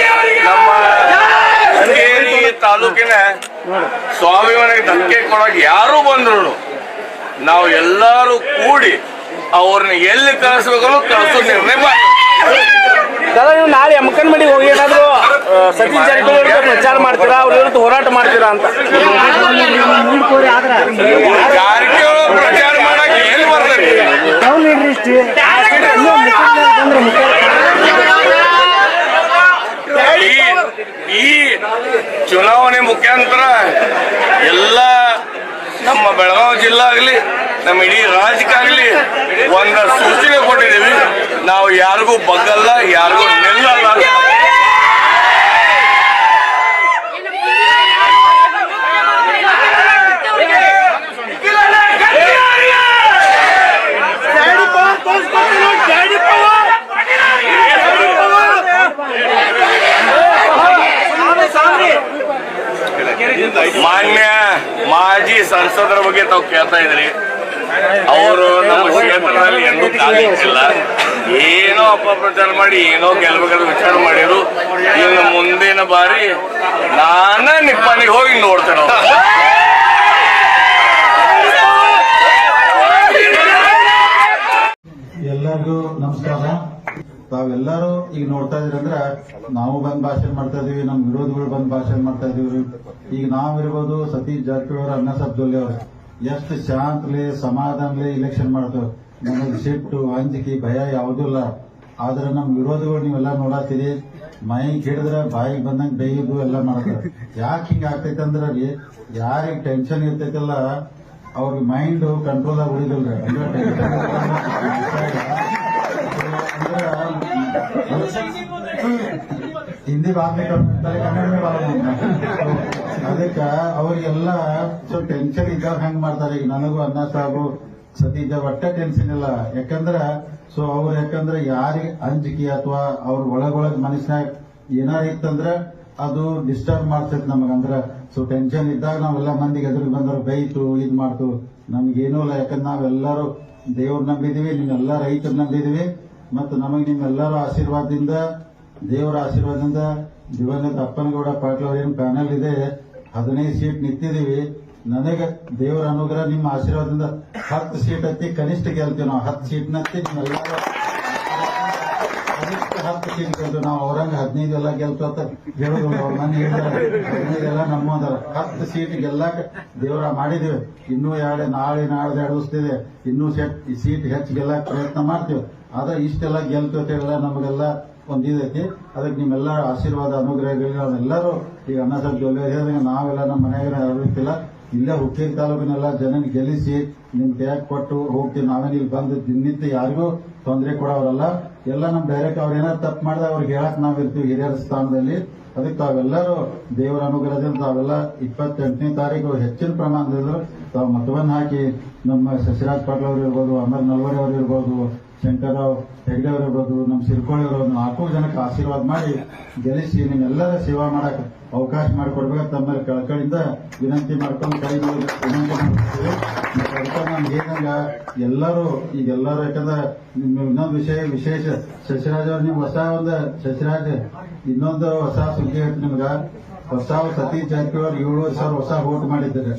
[SPEAKER 1] ನಮ್ಮ ಶೃಂಗೇರಿ ತಾಲೂಕಿನ ಸ್ವಾಭಿಮಾನಿಗೆ ಧಕ್ಕೆ ಕೊಡೋಕೆ ಯಾರು ಬಂದ್ರು ನಾವು ಎಲ್ಲರೂ ಕೂಡಿ ಅವ್ರನ್ನ ಎಲ್ಲಿ ಕಳಿಸ್ಬೇಕನ್ನೋ ಕಳಿಸೋ ನಿರ್ಣಯ ಮಾಡಿ.
[SPEAKER 5] ನೀವು ನಾಳೆ ಅಮ್ಮಕನ್ಮಡಿಗೆ ಹೋಗಿ ಏನಾದ್ರು ಸತೀಶ್ ಜಾರಕಿಹೊಳಿ ಪ್ರಚಾರ ಮಾಡ್ತೀರಾ, ಅವ್ರ ವಿರುದ್ಧ ಹೋರಾಟ ಮಾಡ್ತೀರಾ ಅಂತ?
[SPEAKER 1] ಜಾರಕಿಹೊಳಿ ಪ್ರಚಾರ ಮಾಡಕ್ಕೆ ಏನು ಬರ್ತದೆ? ಈ ಚುನಾವಣೆ ಮುಖಾಂತರ ಎಲ್ಲ ನಮ್ಮ ಬೆಳಗಾವಿ ಜಿಲ್ಲಾ ಆಗಲಿ ನಮ್ಮ ಇಡೀ ರಾಜ್ಯಕ್ಕಾಗಲಿ ಒಂದು ಸೂಚನೆ ಕೊಟ್ಟಿದ್ದೀವಿ. ನಾವು ಯಾರಿಗೂ ಬಗ್ಗಲ್ಲ, ಯಾರಿಗೂ ನಿಲ್ಲಲ್ಲ. ಮಾನ್ಯ ಮಾಜಿ ಸಂಸದರ ಬಗ್ಗೆ ತಾವು ಕೇಳ್ತಾ ಇದ್ರಿ. ಅವರು ನಮ್ಮ ಕ್ಷೇತ್ರದಲ್ಲಿ ಎಂದೂ ಕಾಲಿಟ್ಟಿಲ್ಲ. ಏನೋ ಅಪಪ್ರಚಾರ ಮಾಡಿ ಏನೋ ಗೆಲ್ಬೇಕಾದ್ರೆ ವಿಚಾರ ಮಾಡಿದ್ರು. ಇನ್ನು ಮುಂದಿನ ಬಾರಿ ನಾನೇ ನಿಪ್ಪಾಣಿಗೆ ಹೋಗಿ ನೋಡ್ತೇನೆ.
[SPEAKER 6] ಎಲ್ಲರಿಗೂ ನಮಸ್ಕಾರ. ತಾವೆಲ್ಲರೂ ಈಗ ನೋಡ್ತಾ ಇದ್ರಿ ಅಂದ್ರೆ ನಾವು ಬಂದ್ ಭಾಷಣ ಮಾಡ್ತಾ ಇದೀವಿ, ನಮ್ ವಿರೋಧಿಗಳು ಬಂದ್ ಭಾಷಣ ಮಾಡ್ತಾ ಇದೀವಿ. ಈಗ ನಾವಿರ್ಬೋದು ಸತೀಶ್ ಜಾರಕಿಹೊಳಿ ಅಣ್ಣ ಸಾಹೇಬ್ ಜೊಲ್ಲೆ ಅವ್ರು ಎಷ್ಟು ಶಾಂತಲೆ ಸಮಾಧಾನಲೆ ಇಲೆಕ್ಷನ್ ಮಾಡ್ತೇವೆ. ನಮಗೆ ಸಿಟ್ಟು ಅಂಜಿಕೆ ಭಯ ಯಾವುದೂ ಇಲ್ಲ. ಆದ್ರೆ ನಮ್ ವಿರೋಧಿಗಳು ನೀವೆಲ್ಲ ನೋಡತ್ತೀರಿ, ಮೈಕ್ ಹಿಡಿದ್ರೆ ಬಾಯಿಗೆ ಬಂದಂಗ್ ಬೈಯುದು ಎಲ್ಲ ಮಾಡ್ತಾರೆ. ಯಾಕೆ ಹಿಂಗ ಆಗ್ತೈತೆ ಅಂದ್ರೆ ರೀ, ಯಾರಿಗೆ ಟೆನ್ಷನ್ ಇರ್ತೈತಲ್ಲ ಅವ್ರಿಗೆ ಮೈಂಡ್ ಕಂಟ್ರೋಲ್ ಆಗಿ ಉಳಿದಿಲ್ರಿ. ಹಿಂದಿ ಬಾತ್ಮಿ ಅದಕ್ಕ ಅವ್ರಿಗೆಲ್ಲ ಸ್ವಲ್ಪ ಟೆನ್ಷನ್ ಇದ್ದಾಗ ಹೆಂಗ್ ಮಾಡ್ತಾರೆ. ಈಗ ನನಗೂ ಅಣ್ಣ ಸಾಹೇಬು ಸತೀಶ ಒಟ್ಟ ಟೆನ್ಷನ್ ಇಲ್ಲ. ಯಾಕಂದ್ರ ಸೊ ಅವ್ರು ಯಾಕಂದ್ರೆ ಯಾರಿಗೆ ಅಂಜಿಕೆ ಅಥವಾ ಅವ್ರ ಒಳಗೊಳಗ್ ಮನಸ್ಸಿನಾಗ ಏನಾರ ಇತ್ತಂದ್ರ ಅದು ಡಿಸ್ಟರ್ಬ್ ಮಾಡ್ತೈತಿ ನಮಗಂದ್ರ. ಸೊ ಟೆನ್ಷನ್ ಇದ್ದಾಗ ನಾವೆಲ್ಲ ಮಂದಿಗೆ ಎದುರಿಗೆ ಬಂದವ್ರು ಬೈತು ಇದ್ ಮಾಡ್ತು ನಮ್ಗೇನೂ ಇಲ್ಲ. ಯಾಕಂದ್ರೆ ನಾವೆಲ್ಲರೂ ದೇವ್ರ ನಂಬಿದೀವಿ, ನಿಮ್ಮೆಲ್ಲ ರೈತರು ನಂಬಿದೀವಿ. ಮತ್ತು ನಮಗೆ ನಿಮ್ಮೆಲ್ಲರ ಆಶೀರ್ವಾದದಿಂದ ದೇವರ ಆಶೀರ್ವಾದದಿಂದ ದಿವಂಗತ ಅಪ್ಪನಗೌಡ ಪಾಟೀಲ್ ಅವ್ರ ಏನ್ ಪ್ಯಾನಲ್ ಇದೆ 15 ಸೀಟ್ ನಿಂತಿದೀವಿ. ನನಗೆ ದೇವರ ಅನುಗ್ರಹ ನಿಮ್ಮ ಆಶೀರ್ವಾದದಿಂದ 10 ಸೀಟ್ ಹತ್ತಿ ಕನಿಷ್ಠ ಗೆಲ್ತೀವಿ. ನಾವು 10 ಸೀಟ್ ನತ್ತಿ ನಿಮ್ಮೆಲ್ಲರೂ ಕನಿಷ್ಠ 10 ಸೀಟ್ ಗೆಲ್ತೀವಿ. ನಾವು ಅವ್ರಂಗ 15 ಎಲ್ಲ ಗೆಲ್ತು ಅಂತ ಹೇಳುದು ಅವ್ರ ಮನೆ ಹೇಳಿದಾರೆ. 15 ಎಲ್ಲ ನಮ್ಮದಾರ. 10 ಸೀಟ್ ಗೆಲ್ಲಕ್ಕೆ ದೇವರ ಮಾಡಿದೀವಿ. ಇನ್ನೂ ನಾಳೆ ನಾಡ್ದು 2 ದಿವಸದಿದೆ. ಇನ್ನೂ ಸೀಟ್ ಹೆಚ್ಚು ಗೆಲ್ಲಕ್ಕೆ ಪ್ರಯತ್ನ ಮಾಡ್ತೀವಿ. ಆದ್ರೆ ಇಷ್ಟೆಲ್ಲ ಗೆಲ್ತೇವೆಲ್ಲ ನಮಗೆಲ್ಲ ಒಂದ್ ಇದೈತಿ. ಅದಕ್ಕೆ ನಿಮ್ಮೆಲ್ಲ ಆಶೀರ್ವಾದ ಅನುಗ್ರಹಗಳು ನಾವೆಲ್ಲರೂ ಈಗ ಅಣ್ಣ ಸಾಹೇಬ್ ಜೊಲ್ಲೆ ಹೇಳಿದಂಗೆ ನಾವೆಲ್ಲ ನಮ್ಮ ಮನೆಯಾಗ ಇರ್ತಿಲ್ಲ, ಇಲ್ಲೇ ಹುಕ್ಕೇರಿ ತಾಲೂಕಿನೆಲ್ಲ ಜನನ ಗೆಲ್ಲಿಸಿ ನಿಮ್ ಕೈಯಾಗ ಕೊಟ್ಟು ಹೋಗ್ತೀವಿ. ನಾವೇನು ಇಲ್ಲಿ ಬಂದು ನಿಂತು ಯಾರಿಗೂ ತೊಂದರೆ ಕೊಡೋರಲ್ಲ. ಎಲ್ಲ ನಮ್ ಡೈರೆಕ್ಟ್ ಅವ್ರು ಏನಾದ್ರು ತಪ್ಪು ಮಾಡಿದಾಗ ಅವ್ರಿಗೆ ಹೇಳಕ್ ನಾವಿರ್ತೀವಿ ಹಿರಿಯರ ಸ್ಥಾನದಲ್ಲಿ. ಅದಕ್ಕೆ ತಾವೆಲ್ಲರೂ ದೇವರ ಅನುಗ್ರಹದಿಂದ ತಾವೆಲ್ಲ 28ನೇ ತಾರೀಕು ಹೆಚ್ಚಿನ ಪ್ರಮಾಣದಲ್ಲಿ ತಾವು ಮತವನ್ನು ಹಾಕಿ ನಮ್ಮ ಶಶಿರಾಜ್ ಪಾಟೀಲ್ ಅವರು ಇರ್ಬೋದು, ಅಮರ್ ನಲ್ವಡಿ ಅವರು ಇರ್ಬೋದು, ಶಂಕರರಾವ್ ಹೆಗ್ಡೆ ಅವರು ಇರ್ಬೋದು, ನಮ್ಮ ಸಿರ್ಕೋಳಿ ಅವರು 4 ಜನಕ್ಕೆ ಆಶೀರ್ವಾದ ಮಾಡಿ ಗೆಲ್ಲಿಸಿ ನಿಮ್ಮೆಲ್ಲರ ಸೇವಾ ಮಾಡಕ್ ಅವಕಾಶ ಮಾಡಿಕೊಡ್ಬೇಕು ತಮ್ಮಲ್ಲಿ ಕಳಕಳಿಂದ ವಿನಂತಿ ಮಾಡ್ಕೊಂಡು ಕೈ ವಿನಂತಿ ಮಾಡ್ತೀವಿ. ನಮ್ಗೆ ಏನಂಗ ಎಲ್ಲರೂ ಈಗೆಲ್ಲರೂ ಯಾಕಂದ್ರೆ ಇನ್ನೊಂದು ವಿಶೇಷ ಶಶಿರಾಜ್ ಅವ್ರು ನಿಮ್ಗೆ ಶಶಿರಾಜ್ ಇನ್ನೊಂದು ಹೊಸ ಸುದ್ದಿ ಹೇಳ್ತೀನಿ ನಿಮ್ಗ. ಹೊಸ ಸತೀಶ್ ಜಾರಕಿಹೊಳಿ 7,000 ಹೊಸ ವೋಟ್ ಮಾಡಿದ್ದಾರೆ.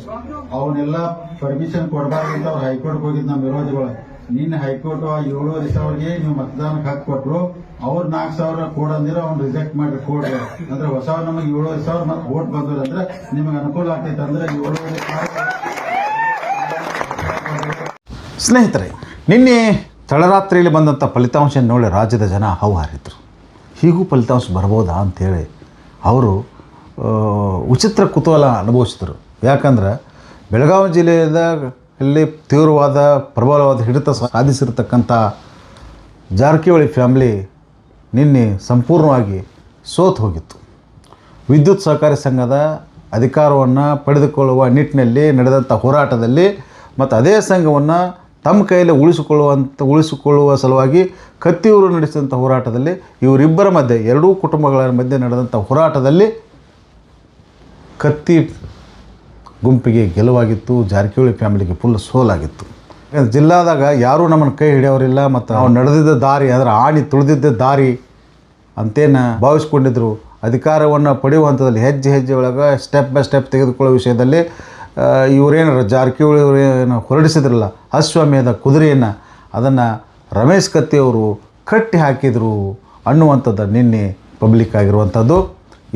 [SPEAKER 6] ಅವನ್ನೆಲ್ಲ ಪರ್ಮಿಷನ್ ಕೊಡಬಾರ್ದು ಅಂತ ಅವ್ರು ಹೈಕೋರ್ಟ್ ಹೋಗಿದ್ ನಮ್ಮ ವಿರೋಧಿಗಳು. ನಿನ್ನೆ ಹೈಕೋರ್ಟ್ 7,000ಗೆ ನೀವು ಮತದಾನಕ್ಕೆ ಹಕ್ಕು ಕೊಟ್ಟರು. ಅವ್ರು 4,000 ಕೋಡ್ ಅಂದಿರೋ ಅವ್ನು ರಿಜೆಕ್ಟ್ ಮಾಡಿ ಕೋಡ್ ಅಂದ್ರೆ ಹೊಸ ನಮಗೆ 7,000 ಮತ್ತೆ ವೋಟ್ ಬಂದ್ರೆ ಅಂದ್ರೆ ನಿಮಗೆ ಅನುಕೂಲ ಆಗ್ತೈತೆ. ಅಂದ್ರೆ 7,000
[SPEAKER 7] ಸ್ನೇಹಿತರೆ, ನಿನ್ನೆ ತಡರಾತ್ರಿಯಲ್ಲಿ ಬಂದಂಥ ಫಲಿತಾಂಶ ನೋಡಿ ರಾಜ್ಯದ ಜನ ಹೌಹಾರಿದ್ರು. ಹೀಗೂ ಫಲಿತಾಂಶ ಬರ್ಬೋದಾ ಅಂಥೇಳಿ ಅವರು ವಿಚಿತ್ರ ಕುತೂಹಲ ಅನುಭವಿಸಿದರು. ಯಾಕಂದ್ರೆ ಬೆಳಗಾವಿ ಜಿಲ್ಲೆಯಲ್ಲಿ ತೀವ್ರವಾದ ಪ್ರಬಲವಾದ ಹಿಡಿತ ಸಾಧಿಸಿರ್ತಕ್ಕಂಥ ಜಾರಕಿಹೊಳಿ ಫ್ಯಾಮಿಲಿ ನಿನ್ನೆ ಸಂಪೂರ್ಣವಾಗಿ ಸೋತು ಹೋಗಿತ್ತು. ವಿದ್ಯುತ್ ಸಹಕಾರಿ ಸಂಘದ ಅಧಿಕಾರವನ್ನು ಪಡೆದುಕೊಳ್ಳುವ ನಿಟ್ಟಿನಲ್ಲಿ ನಡೆದಂಥ ಹೋರಾಟದಲ್ಲಿ ಮತ್ತು ಅದೇ ಸಂಘವನ್ನು ತಮ್ಮ ಕೈಯಲ್ಲಿ ಉಳಿಸಿಕೊಳ್ಳುವ ಸಲುವಾಗಿ ಕತ್ತಿಯೂರು ನಡೆಸಿದಂಥ ಹೋರಾಟದಲ್ಲಿ ಇವರಿಬ್ಬರ ಮಧ್ಯೆ ಎರಡೂ ಕುಟುಂಬಗಳ ಮಧ್ಯೆ ನಡೆದಂಥ ಹೋರಾಟದಲ್ಲಿ ಕತ್ತಿ ಗುಂಪಿಗೆ ಗೆಲುವಾಗಿತ್ತು. ಜಾರಕಿಹೊಳಿ ಫ್ಯಾಮಿಲಿಗೆ ಫುಲ್ ಸೋಲಾಗಿತ್ತು. ಜಿಲ್ಲಾದಾಗ ಯಾರೂ ನಮ್ಮನ್ನು ಕೈ ಹಿಡಿಯೋರಿಲ್ಲ. ಮತ್ತು ನಾವು ನಡೆದಿದ್ದ ದಾರಿ ಅಂದರೆ ಆಣಿ ತುಳಿದಿದ್ದ ದಾರಿ ಅಂತೇನು ಭಾವಿಸ್ಕೊಂಡಿದ್ರು. ಅಧಿಕಾರವನ್ನು ಪಡೆಯುವ ಹಂತದಲ್ಲಿ ಹೆಜ್ಜೆ ಒಳಗೆ ಸ್ಟೆಪ್ ಬೈ ಸ್ಟೆಪ್ ತೆಗೆದುಕೊಳ್ಳೋ ವಿಷಯದಲ್ಲಿ ಇವರೇನು ಜಾರಕಿಹೊಳಿ ಅವರೇನು ಹೊರಡಿಸಿದ್ರಲ್ಲ ಅಶ್ವಮೇಧ ಕುದುರೆಯನ್ನು, ಅದನ್ನು ರಮೇಶ್ ಕತ್ತಿಯವರು ಕಟ್ಟಿ ಹಾಕಿದರು ಅನ್ನುವಂಥದ್ದು ನಿನ್ನೆ ಪಬ್ಲಿಕ್ ಆಗಿರುವಂಥದ್ದು.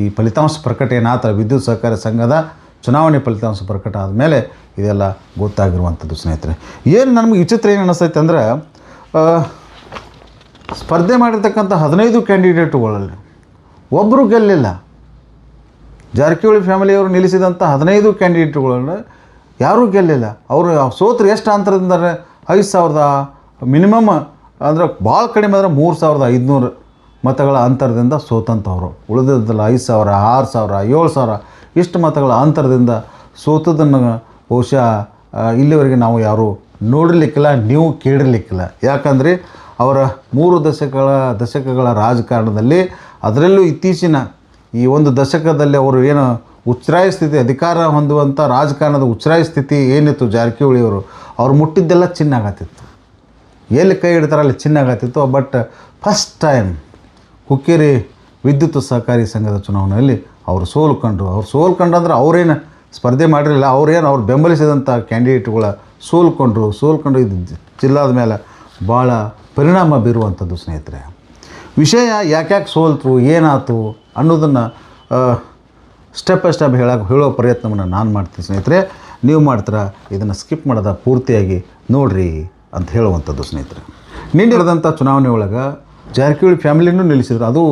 [SPEAKER 7] ಈ ಫಲಿತಾಂಶ ಪ್ರಕಟ ಏನಾತ ವಿದ್ಯುತ್ ಸಹಕಾರಿ ಸಂಘದ ಚುನಾವಣೆ ಫಲಿತಾಂಶ ಪ್ರಕಟ ಆದಮೇಲೆ ಇದೆಲ್ಲ ಗೊತ್ತಾಗಿರುವಂಥದ್ದು. ಸ್ನೇಹಿತರೆ, ಏನು ನಮಗೆ ವಿಚಿತ್ರ ಏನು ಅನ್ನಿಸ್ತೈತೆ ಅಂದರೆ ಸ್ಪರ್ಧೆ ಮಾಡಿರ್ತಕ್ಕಂಥ 15 ಕ್ಯಾಂಡಿಡೇಟುಗಳಲ್ಲಿ ಒಬ್ಬರು ಗೆಲ್ಲಿಲ್ಲ. ಜಾರಕಿಹೊಳಿ ಫ್ಯಾಮಿಲಿಯವರು ನಿಲ್ಲಿಸಿದಂಥ 15 ಕ್ಯಾಂಡಿಡೇಟ್ಗಳನ್ನು ಯಾರೂ ಗೆಲ್ಲಿಲ್ಲ. ಅವರು ಸೋತ್ರು ಎಷ್ಟು ಅಂತರದಿಂದ 5,000 ಮಿನಿಮಮ್ ಅಂದರೆ ಭಾಳ ಕಡಿಮೆ ಅಂದರೆ 3,500 ಮತಗಳ ಅಂತರದಿಂದ ಸೋತಂಥವ್ರು. ಉಳಿದಿದ್ದಲ್ಲ 5,000, 6,000, 7,000 ಇಷ್ಟು ಮತಗಳ ಅಂತರದಿಂದ ಸೋತದನ್ನು ಬಹುಶಃ ಇಲ್ಲಿವರೆಗೆ ನಾವು ಯಾರೂ ನೋಡಿರ್ಲಿಕ್ಕಿಲ್ಲ, ನೀವು ಕೇಳಿರ್ಲಿಕ್ಕಿಲ್ಲ. ಯಾಕಂದರೆ ಅವರ 3 ದಶಕಗಳ ರಾಜಕಾರಣದಲ್ಲಿ, ಅದರಲ್ಲೂ ಇತ್ತೀಚಿನ ಈ ಒಂದು ದಶಕದಲ್ಲಿ ಅವರು ಏನು ಉಚ್ಛ್ರಾಯ ಸ್ಥಿತಿ, ಅಧಿಕಾರ ಹೊಂದುವಂಥ ರಾಜಕಾರಣದ ಉಚ್ಛ್ರಾಯ ಸ್ಥಿತಿ ಏನಿತ್ತು ಜಾರಕಿಹೊಳಿಯವರು, ಅವ್ರು ಮುಟ್ಟಿದ್ದೆಲ್ಲ ಚಿನ್ನ ಆಗತ್ತಿತ್ತು. ಎಲ್ಲಿ ಕೈ ಹಿಡ್ತಾರೆ ಅಲ್ಲಿ ಚಿನ್ನ ಆಗತ್ತಿತ್ತು. ಬಟ್ ಫಸ್ಟ್ ಟೈಮ್ ಹುಕ್ಕೇರಿ ವಿದ್ಯುತ್ ಸಹಕಾರಿ ಸಂಘದ ಚುನಾವಣೆಯಲ್ಲಿ ಅವರು ಸೋಲ್ಕೊಂಡ್ರು ಅಂದ್ರೆ ಅವರೇನು ಸ್ಪರ್ಧೆ ಮಾಡಿರಲಿಲ್ಲ. ಅವ್ರು ಬೆಂಬಲಿಸಿದಂಥ ಕ್ಯಾಂಡಿಡೇಟ್ಗಳ ಸೋಲ್ಕೊಂಡ್ರು ಇದು ಜಿಲ್ಲಾದ ಮೇಲೆ ಭಾಳ ಪರಿಣಾಮ ಬೀರುವಂಥದ್ದು. ಸ್ನೇಹಿತರೆ, ವಿಷಯ ಯಾಕೆ ಸೋಲ್ತರು ಏನಾಯ್ತು ಅನ್ನೋದನ್ನು ಸ್ಟೆಪ್ ಬೈ ಸ್ಟೆಪ್ ಹೇಳೋ ಪ್ರಯತ್ನವನ್ನು ನಾನು ಮಾಡ್ತೀನಿ ಸ್ನೇಹಿತರೆ. ನೀವು ಮಾಡ್ತೀರಾ ಇದನ್ನು ಸ್ಕಿಪ್ ಮಾಡೋದ ಪೂರ್ತಿಯಾಗಿ ನೋಡಿರಿ ಅಂತ ಹೇಳುವಂಥದ್ದು ಸ್ನೇಹಿತರೆ. ನಿನ್ನೆ ನಡೆದಂಥ ಚುನಾವಣೆ ಒಳಗೆ ಜಾರಕಿಹೊಳಿ ಫ್ಯಾಮಿಲಿನೂ ನಿಲ್ಲಿಸಿದ್ರು. ಅದು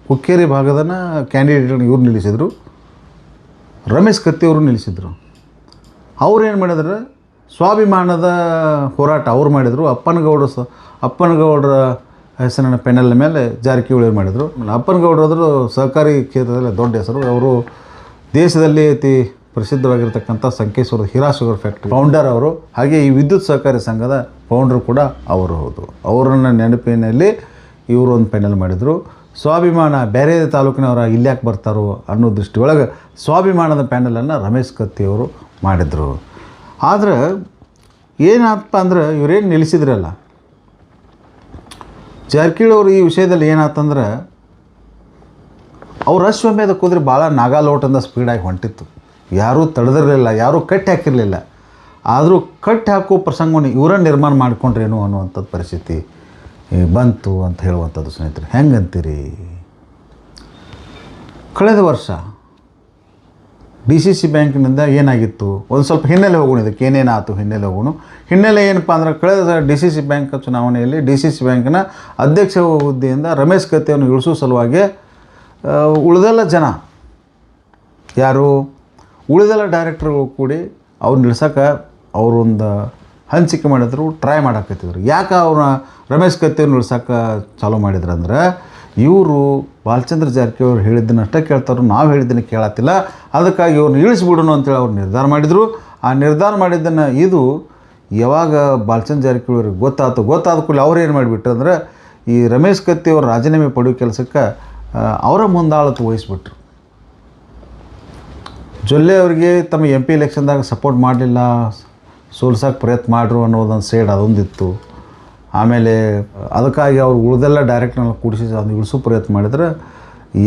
[SPEAKER 7] ಹುಕ್ಕೇರಿ ಭಾಗದನ ಕ್ಯಾಂಡಿಡೇಟ್ಗಳನ್ನ ಇವ್ರು ನಿಲ್ಲಿಸಿದರು, ರಮೇಶ್ ಕತ್ತಿ ಅವರು ನಿಲ್ಲಿಸಿದರು. ಅವ್ರು ಏನು ಮಾಡಿದ್ರು, ಸ್ವಾಭಿಮಾನದ ಹೋರಾಟ ಅವ್ರು ಮಾಡಿದರು. ಅಪ್ಪನಗೌಡರ ಹೆಸರಿನ ಪೆನಲ್ ಮೇಲೆ ಜಾರಕಿಹೊಳಿ ಮಾಡಿದರು. ಅಪ್ಪನಗೌಡರಾದ್ರು ಸಹಕಾರಿ ಕ್ಷೇತ್ರದಲ್ಲಿ ದೊಡ್ಡ ಹೆಸರು. ಅವರು ದೇಶದಲ್ಲಿ ಅತಿ ಪ್ರಸಿದ್ಧವಾಗಿರ್ತಕ್ಕಂಥ ಸಂಕೇಶ್ವರದ ಹೀರಾ ಶುಗರ್ ಫ್ಯಾಕ್ಟ್ರಿ ಫೌಂಡರ್ ಅವರು. ಹಾಗೆ ಈ ವಿದ್ಯುತ್ ಸಹಕಾರಿ ಸಂಘದ ಫೌಂಡರ್ ಕೂಡ ಅವರು ಹೌದು. ಅವರನ್ನು ನೆನಪಿನಲ್ಲಿ ಇವರು ಒಂದು ಪೆನಲ್ ಮಾಡಿದರು. ಸ್ವಾಭಿಮಾನ ಬೇರೆ ತಾಲೂಕಿನವರ ಇಲ್ಯಾಕೆ ಬರ್ತಾರೋ ಅನ್ನೋ ದೃಷ್ಟಿಯೊಳಗೆ ಸ್ವಾಭಿಮಾನದ ಪ್ಯಾನಲನ್ನು ರಮೇಶ್ ಕತ್ತಿ ಅವರು ಮಾಡಿದರು. ಆದರೆ ಏನಪ್ಪ ಅಂದ್ರೆ ಇವರೇನು ನಿಲ್ಲಿಸಿದ್ರಲ್ಲ, ಜಾರಕಿಹೊಳಿ ಅವರು ಈ ವಿಷಯದಲ್ಲಿ ಏನಾಯ್ತಂದ್ರೆ ಅವ್ರ ಅಶ್ವಮೇಧ ಕುದುರೆ ಭಾಳ ನಾಗಾಲೋಟದಿಂದ ಸ್ಪೀಡಾಗಿ ಹೊಂಟಿತ್ತು. ಯಾರೂ ತಡೆದಿರಲಿಲ್ಲ, ಯಾರೂ ಕಟ್ಟಿ ಹಾಕಿರಲಿಲ್ಲ. ಆದರೂ ಕಟ್ಟಿ ಹಾಕೋ ಪ್ರಸಂಗವನ್ನು ಇವರನ್ನು ನಿರ್ಮಾಣ ಮಾಡಿಕೊಂಡ್ರೇನು ಅನ್ನುವಂಥದ್ದು ಪರಿಸ್ಥಿತಿ ಬಂತು ಅಂತ ಹೇಳುವಂಥದ್ದು ಸ್ನೇಹಿತರೆ. ಹೆಂಗಂತೀರಿ? ಕಳೆದ ವರ್ಷ DCC ಬ್ಯಾಂಕಿನಿಂದ ಏನಾಗಿತ್ತು, ಒಂದು ಸ್ವಲ್ಪ ಹಿನ್ನೆಲೆ ಹೋಗೋಣ. ಇದಕ್ಕೆ ಏನೇನಾಯ್ತು ಹಿನ್ನೆಲೆ ಹೋಗೋಣ. ಹಿನ್ನೆಲೆ ಏನಪ್ಪ ಅಂದ್ರೆ, ಕಳೆದ DCC ಬ್ಯಾಂಕ್ ಚುನಾವಣೆಯಲ್ಲಿ DCC ಬ್ಯಾಂಕಿನ ಅಧ್ಯಕ್ಷ ಹುದ್ದೆಯಿಂದ ರಮೇಶ್ ಕತ್ತಿಯನ್ನು ಇಳಿಸೋ ಸಲುವಾಗಿ ಉಳಿದೆಲ್ಲ ಜನ ಯಾರು ಉಳಿದೆಲ್ಲ ಡೈರೆಕ್ಟರ್ಗಳು ಕೂಡಿ ಅವ್ರನ್ನ ಇಳ್ಸೋಕೆ ಅವರೊಂದು ಹಂಚಿಕೆ ಮಾಡಿದ್ರು, ಟ್ರೈ ಮಾಡಾಕತ್ತಿದ್ರು. ಯಾಕೆ ಅವ್ರನ್ನ ರಮೇಶ್ ಕತ್ತಿಯನ್ನು ಇಳ್ಸೋಕೆ ಚಾಲೂ ಮಾಡಿದ್ರು ಅಂದ್ರೆ, ಇವರು ಬಾಲಚಂದ್ರ ಜಾರಕಿಹೊಳಿ ಹೇಳಿದ್ದನ್ನು ಅಷ್ಟೇ ಕೇಳ್ತಾರೆ, ನಾವು ಹೇಳಿದ್ದನ್ನು ಕೇಳತ್ತಿಲ್ಲ, ಅದಕ್ಕಾಗಿ ಅವ್ರನ್ನ ಇಳಿಸ್ಬಿಡೋಣ ಅಂತೇಳಿ ಅವ್ರು ನಿರ್ಧಾರ ಮಾಡಿದರು. ಆ ನಿರ್ಧಾರ ಮಾಡಿದ್ದನ್ನು ಇದು ಯಾವಾಗ ಬಾಲಚಂದ್ರ ಜಾರಕಿಹೊಳಿ ಗೊತ್ತಾದ ಕೂಡಲೇ ಅವ್ರು ಏನು ಮಾಡಿಬಿಟ್ರು ಅಂದ್ರೆ, ಈ ರಮೇಶ್ ಕತ್ತಿ ಅವ್ರ ರಾಜೀನಾಮೆ ಪಡೆಯೋ ಕೆಲಸಕ್ಕೆ ಅವರ ಮುಂದಾಳತ್ತು ವಹಿಸ್ಬಿಟ್ರು. ಜೊಲ್ಲೆ ಅವರಿಗೆ ತಮ್ಮ MP ಎಲೆಕ್ಷನ್ದಾಗ ಸಪೋರ್ಟ್ ಮಾಡಲಿಲ್ಲ, ಸೋಲ್ಸೋಕೆ ಪ್ರಯತ್ನ ಮಾಡ್ರು ಅನ್ನೋದೊಂದು ಸೇಡ್ ಅದೊಂದಿತ್ತು. ಆಮೇಲೆ ಅದಕ್ಕಾಗಿ ಅವ್ರು ಉಳಿದೆಲ್ಲ ಡೈರೆಕ್ಟ್ರನ್ನ ಕೂಡಿಸಿ ಅದನ್ನು ಇಳಿಸೋ ಪ್ರಯತ್ನ ಮಾಡಿದ್ರೆ,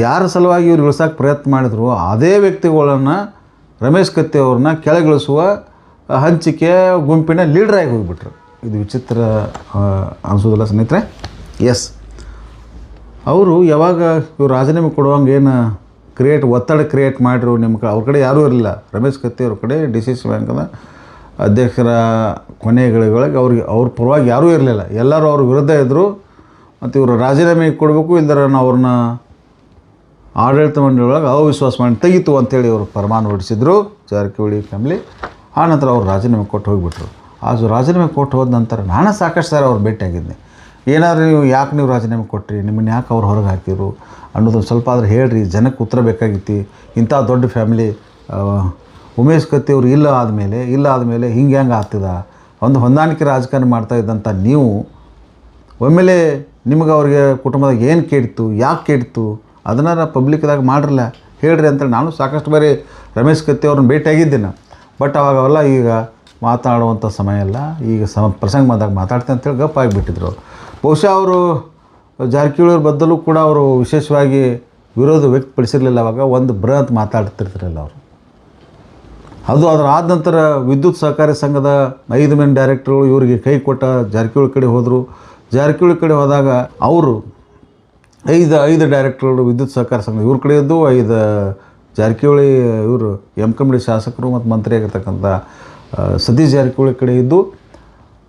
[SPEAKER 7] ಯಾರ ಸಲುವಾಗಿ ಇವ್ರು ಇಳಿಸೋಕೆ ಪ್ರಯತ್ನ ಮಾಡಿದ್ರು ಅದೇ ವ್ಯಕ್ತಿಗಳನ್ನು ರಮೇಶ್ ಕತ್ತಿ ಅವ್ರನ್ನ ಕೆಳಗಿಳಿಸುವ ಹಂಚಿಕೆ ಗುಂಪಿನ ಲೀಡ್ರಾಗಿ ಹೋಗಿಬಿಟ್ರು. ಇದು ವಿಚಿತ್ರ ಅನಿಸೋದಿಲ್ಲ ಸ್ನೇಹಿತರೆ? ಎಸ್, ಅವರು ಯಾವಾಗ ಇವ್ರು ರಾಜೀನಾಮೆ ಕೊಡುವಂಗೆ ಏನು ಒತ್ತಡ ಕ್ರಿಯೇಟ್ ಮಾಡಿರು, ನಿಮ್ಮ ಅವ್ರ ಕಡೆ ಯಾರೂ ಇರಲಿಲ್ಲ. ರಮೇಶ್ ಕತ್ತಿ ಅವ್ರ ಕಡೆ DCC ಬ್ಯಾಂಕದ ಅಧ್ಯಕ್ಷರ ಕೊನೆಗಳಿಗೆ ಅವ್ರ ಪರವಾಗಿ ಯಾರೂ ಇರಲಿಲ್ಲ, ಎಲ್ಲರೂ ಅವ್ರ ವಿರುದ್ಧ ಇದ್ದರು. ಮತ್ತು ಇವರು ರಾಜೀನಾಮೆ ಕೊಡಬೇಕು, ಇಲ್ದರ ಅವ್ರನ್ನ ಆಡಳಿತ ಮಂಡಳಿಯೊಳಗೆ ಅವಿಶ್ವಾಸ ಮಾಡಿ ತೆಗೀತು ಅಂತೇಳಿ ಅವರು ಫರ್ಮಾನ್ ಹೊರಡಿಸಿದ್ರು ಜಾರಕಿಹೊಳಿ ಫ್ಯಾಮಿಲಿ. ಆನಂತರ ಅವ್ರು ರಾಜೀನಾಮೆ ಕೊಟ್ಟು ಹೋಗಿಬಿಟ್ರು. ರಾಜೀನಾಮೆ ಕೊಟ್ಟು ಹೋದ ನಂತರ ನಾನು ಸಾಕಷ್ಟು ಸಾರಿ ಅವ್ರು ಭೇಟಿಯಾಗಿದ್ದೆ. ಏನಾದರೂ ನೀವು ರಾಜೀನಾಮೆ ಕೊಟ್ರಿ, ನಿಮ್ಮನ್ನು ಯಾಕೆ ಅವ್ರು ಹೊರಗೆ ಹಾಕಿರು ಅನ್ನೋದೊಂದು ಸ್ವಲ್ಪ ಆದ್ರೆ ಹೇಳ್ರಿ, ಜನಕ್ಕೆ ಉತ್ತರ ಬೇಕಾಗಿತ್ತು. ಇಂಥ ದೊಡ್ಡ ಫ್ಯಾಮಿಲಿ ಉಮೇಶ್ ಕತ್ತಿ ಅವರು ಇಲ್ಲ ಆದಮೇಲೆ ಹಿಂಗೆ ಆಗ್ತದ, ಒಂದು ಹೊಂದಾಣಿಕೆ ರಾಜಕಾರಣ ಮಾಡ್ತಾಯಿದ್ದಂಥ ನೀವು ಒಮ್ಮೆಲೆ ನಿಮಗೆ ಅವ್ರಿಗೆ ಕುಟುಂಬದಾಗ ಏನು ಕೇಳಿತು, ಯಾಕೆ ಕೇಳಿತು ಅದನ್ನು ಪಬ್ಲಿಕ್ದಾಗ ಮಾಡ್ರಲ್ಲ ಹೇಳ್ರಿ ಅಂತೇಳಿ ನಾನು ಸಾಕಷ್ಟು ಬಾರಿ ರಮೇಶ್ ಕತ್ತಿ ಅವ್ರನ್ನ ಭೇಟಿಯಾಗಿದ್ದೇನೆ. ಬಟ್ ಅವಾಗೆಲ್ಲ ಈಗ ಮಾತಾಡುವಂಥ ಸಮಯ ಇಲ್ಲ, ಈಗ ಪ್ರಸಂಗ ಬಂದಾಗ ಮಾತಾಡ್ತೀನಿ ಅಂತೇಳಿ ಗಪ್ ಆಗಿಬಿಟ್ಟಿದ್ರು. ಬಹುಶಃ ಅವರು ಜಾರಕಿಹೊಳಿ ಅವ್ರ ಬದಲು ಕೂಡ ಅವರು ವಿಶೇಷವಾಗಿ ವಿರೋಧ ವ್ಯಕ್ತಪಡಿಸಿರಲಿಲ್ಲ. ಅವಾಗ ಒಂದು ಬೃಹತ್ ಮಾತಾಡ್ತಿರ್ತಿರಲಿಲ್ಲ ಅವರು. ಅದರ ಆದ ನಂತರ ವಿದ್ಯುತ್ ಸಹಕಾರಿ ಸಂಘದ 5 ಮಂದಿ ಡೈರೆಕ್ಟರ್ಗಳು ಇವರಿಗೆ ಕೈ ಕೊಟ್ಟ ಜಾರಕಿಹೊಳಿ ಕಡೆ ಹೋದರು. ಜಾರಕಿಹೊಳಿ ಕಡೆ ಹೋದಾಗ ಅವರು 5 ಡೈರೆಕ್ಟರ್ಗಳು ವಿದ್ಯುತ್ ಸಹಕಾರಿ ಸಂಘ ಇವ್ರ ಕಡೆ ಇದ್ದು, 5 ಜಾರಕಿಹೊಳಿ ಇವರು MKMD ಶಾಸಕರು ಮತ್ತು ಮಂತ್ರಿ ಆಗಿರ್ತಕ್ಕಂಥ ಸತೀಶ್ ಜಾರಕಿಹೊಳಿ ಕಡೆ ಇದ್ದು.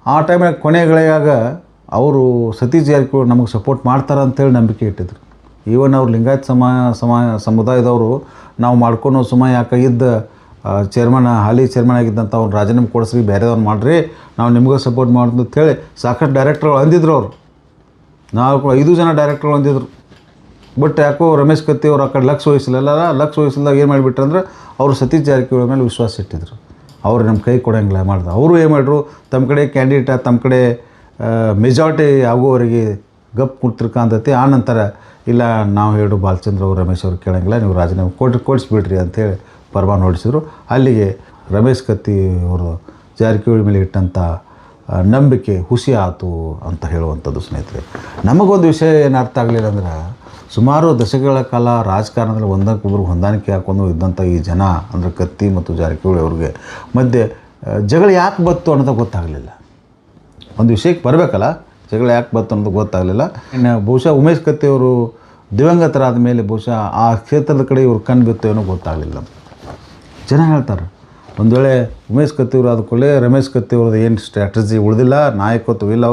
[SPEAKER 7] ಆ ಟೈಮಿನಾಗ ಕೊನೆಗಳಿಗಾಗ ಅವರು ಸತೀಶ್ ಜಾರಕಿಹೊಳಿ ನಮಗೆ ಸಪೋರ್ಟ್ ಮಾಡ್ತಾರೆ ಅಂತೇಳಿ ನಂಬಿಕೆ ಇಟ್ಟಿದ್ರು. ಈವನ್ ಅವ್ರು ಲಿಂಗಾಯತ್ ಸಮುದಾಯದವರು ನಾವು ಮಾಡ್ಕೊಂಡು ಯಾಕೆ ಇದ್ದ ಹಾಲಿ ಚೇರ್ಮನ್ ಆಗಿದ್ದಂಥ ಅವ್ರು ರಾಜೀನಾಮೆ ಕೊಡಿಸ್ರಿ, ಬೇರೆದವ್ರು ಮಾಡಿರಿ, ನಾವು ನಿಮಗೂ ಸಪೋರ್ಟ್ ಮಾಡೋದು ಅಂತೇಳಿ ಸಾಕಷ್ಟು ಡೈರೆಕ್ಟರ್ಗಳು ಅಂದಿದ್ರು. ಅವರು 5 ಜನ ಡೈರೆಕ್ಟರ್ಗಳು ಅಂದಿದ್ರು. ಬಟ್ ಯಾಕೋ ರಮೇಶ್ ಕತ್ತಿ ಅವರು ಆ ಕಡೆ ಲಕ್ಷ ವಹಿಸಲಿಲ್ಲ. ಏನು ಮಾಡಿಬಿಟ್ರು ಅಂದ್ರೆ ಅವರು ಸತೀಶ್ ಜಾರಕಿಹೊಳಿ ಮೇಲೆ ವಿಶ್ವಾಸ ಇಟ್ಟಿದ್ರು. ಅವ್ರು ನಮ್ಮ ಕೈ ಕೊಡೋಂಗಿಲ್ಲ ಮಾಡಿದ್ರು. ಅವರು ಏನು ಮಾಡಿದ್ರು, ತಮ್ಮ ಕಡೆ ಕ್ಯಾಂಡಿಡೇಟ್ ತಮ್ಮ ಕಡೆ ಮೆಜಾರಿಟಿ ಆಗುವವರೆಗೆ ಗಪ್ ಕುಡ್ತಿರ್ಕಂತೈತಿ. ಆ ನಂತರ ಇಲ್ಲ ನಾವು ಹೇಳು ಬಾಲಚಂದ್ರ ಅವರು ರಮೇಶ್ ಅವ್ರು ಕೇಳೋಂಗಿಲ್ಲ, ನೀವು ರಾಜೀನಾಮೆ ಕೊಡಿಸ್ಬಿಡ್ರಿ ಅಂತೇಳಿ ಫರ್ಮಾನ್ ಹೊರಡಿಸಿದ್ರು. ಅಲ್ಲಿಗೆ ರಮೇಶ್ ಕತ್ತಿ ಅವರು ಜಾರಕಿಹೊಳಿ ಮೇಲೆ ಇಟ್ಟಂಥ ನಂಬಿಕೆ ಹುಸಿ ಆಯಿತು ಅಂತ ಹೇಳುವಂಥದ್ದು ಸ್ನೇಹಿತರೆ. ನಮಗೊಂದು ವಿಷಯ ಏನು ಅರ್ಥ ಆಗಲಿಲ್ಲ ಅಂದ್ರೆ, ಸುಮಾರು ದಶಕಗಳ ಕಾಲ ರಾಜಕಾರಣದಲ್ಲಿ ಒಂದಕ್ಕೊಬ್ಬರು ಹೊಂದಾಣಿಕೆ ಹಾಕೊಂಡು ಇದ್ದಂಥ ಈ ಜನ ಅಂದರೆ ಕತ್ತಿ ಮತ್ತು ಜಾರಕಿಹೊಳಿ ಅವ್ರಿಗೆ ಮಧ್ಯೆ ಜಗಳ ಯಾಕೆ ಬಂತು ಅನ್ನೋದು ಗೊತ್ತಾಗಲಿಲ್ಲ. ಒಂದು ವಿಷಯಕ್ಕೆ ಬರಬೇಕಲ್ಲ, ಜಗಳ ಯಾಕೆ ಬಂತು ಅನ್ನೋದು ಗೊತ್ತಾಗಲಿಲ್ಲ. ಇನ್ನು ಬಹುಶಃ ಉಮೇಶ್ ಕತ್ತಿಯವರು ದಿವಂಗತರಾದ ಮೇಲೆ ಬಹುಶಃ ಆ ಕ್ಷೇತ್ರದ ಕಡೆ ಇವ್ರು ಕಣ್ಣು ಬಿತ್ತು ಏನೋ ಗೊತ್ತಾಗಲಿಲ್ಲ. ಜನ ಹೇಳ್ತಾರೆ ಒಂದು ವೇಳೆ ಉಮೇಶ್ ಕತ್ತಿಯವರು ಆದ ಕೂಡಲೇ ರಮೇಶ್ ಕತ್ತಿಯವ್ರದ್ದು ಏನು ಸ್ಟ್ರಾಟಜಿ ಉಳಿದಿಲ್ಲ, ನಾಯಕತ್ವ ಇಲ್ಲ,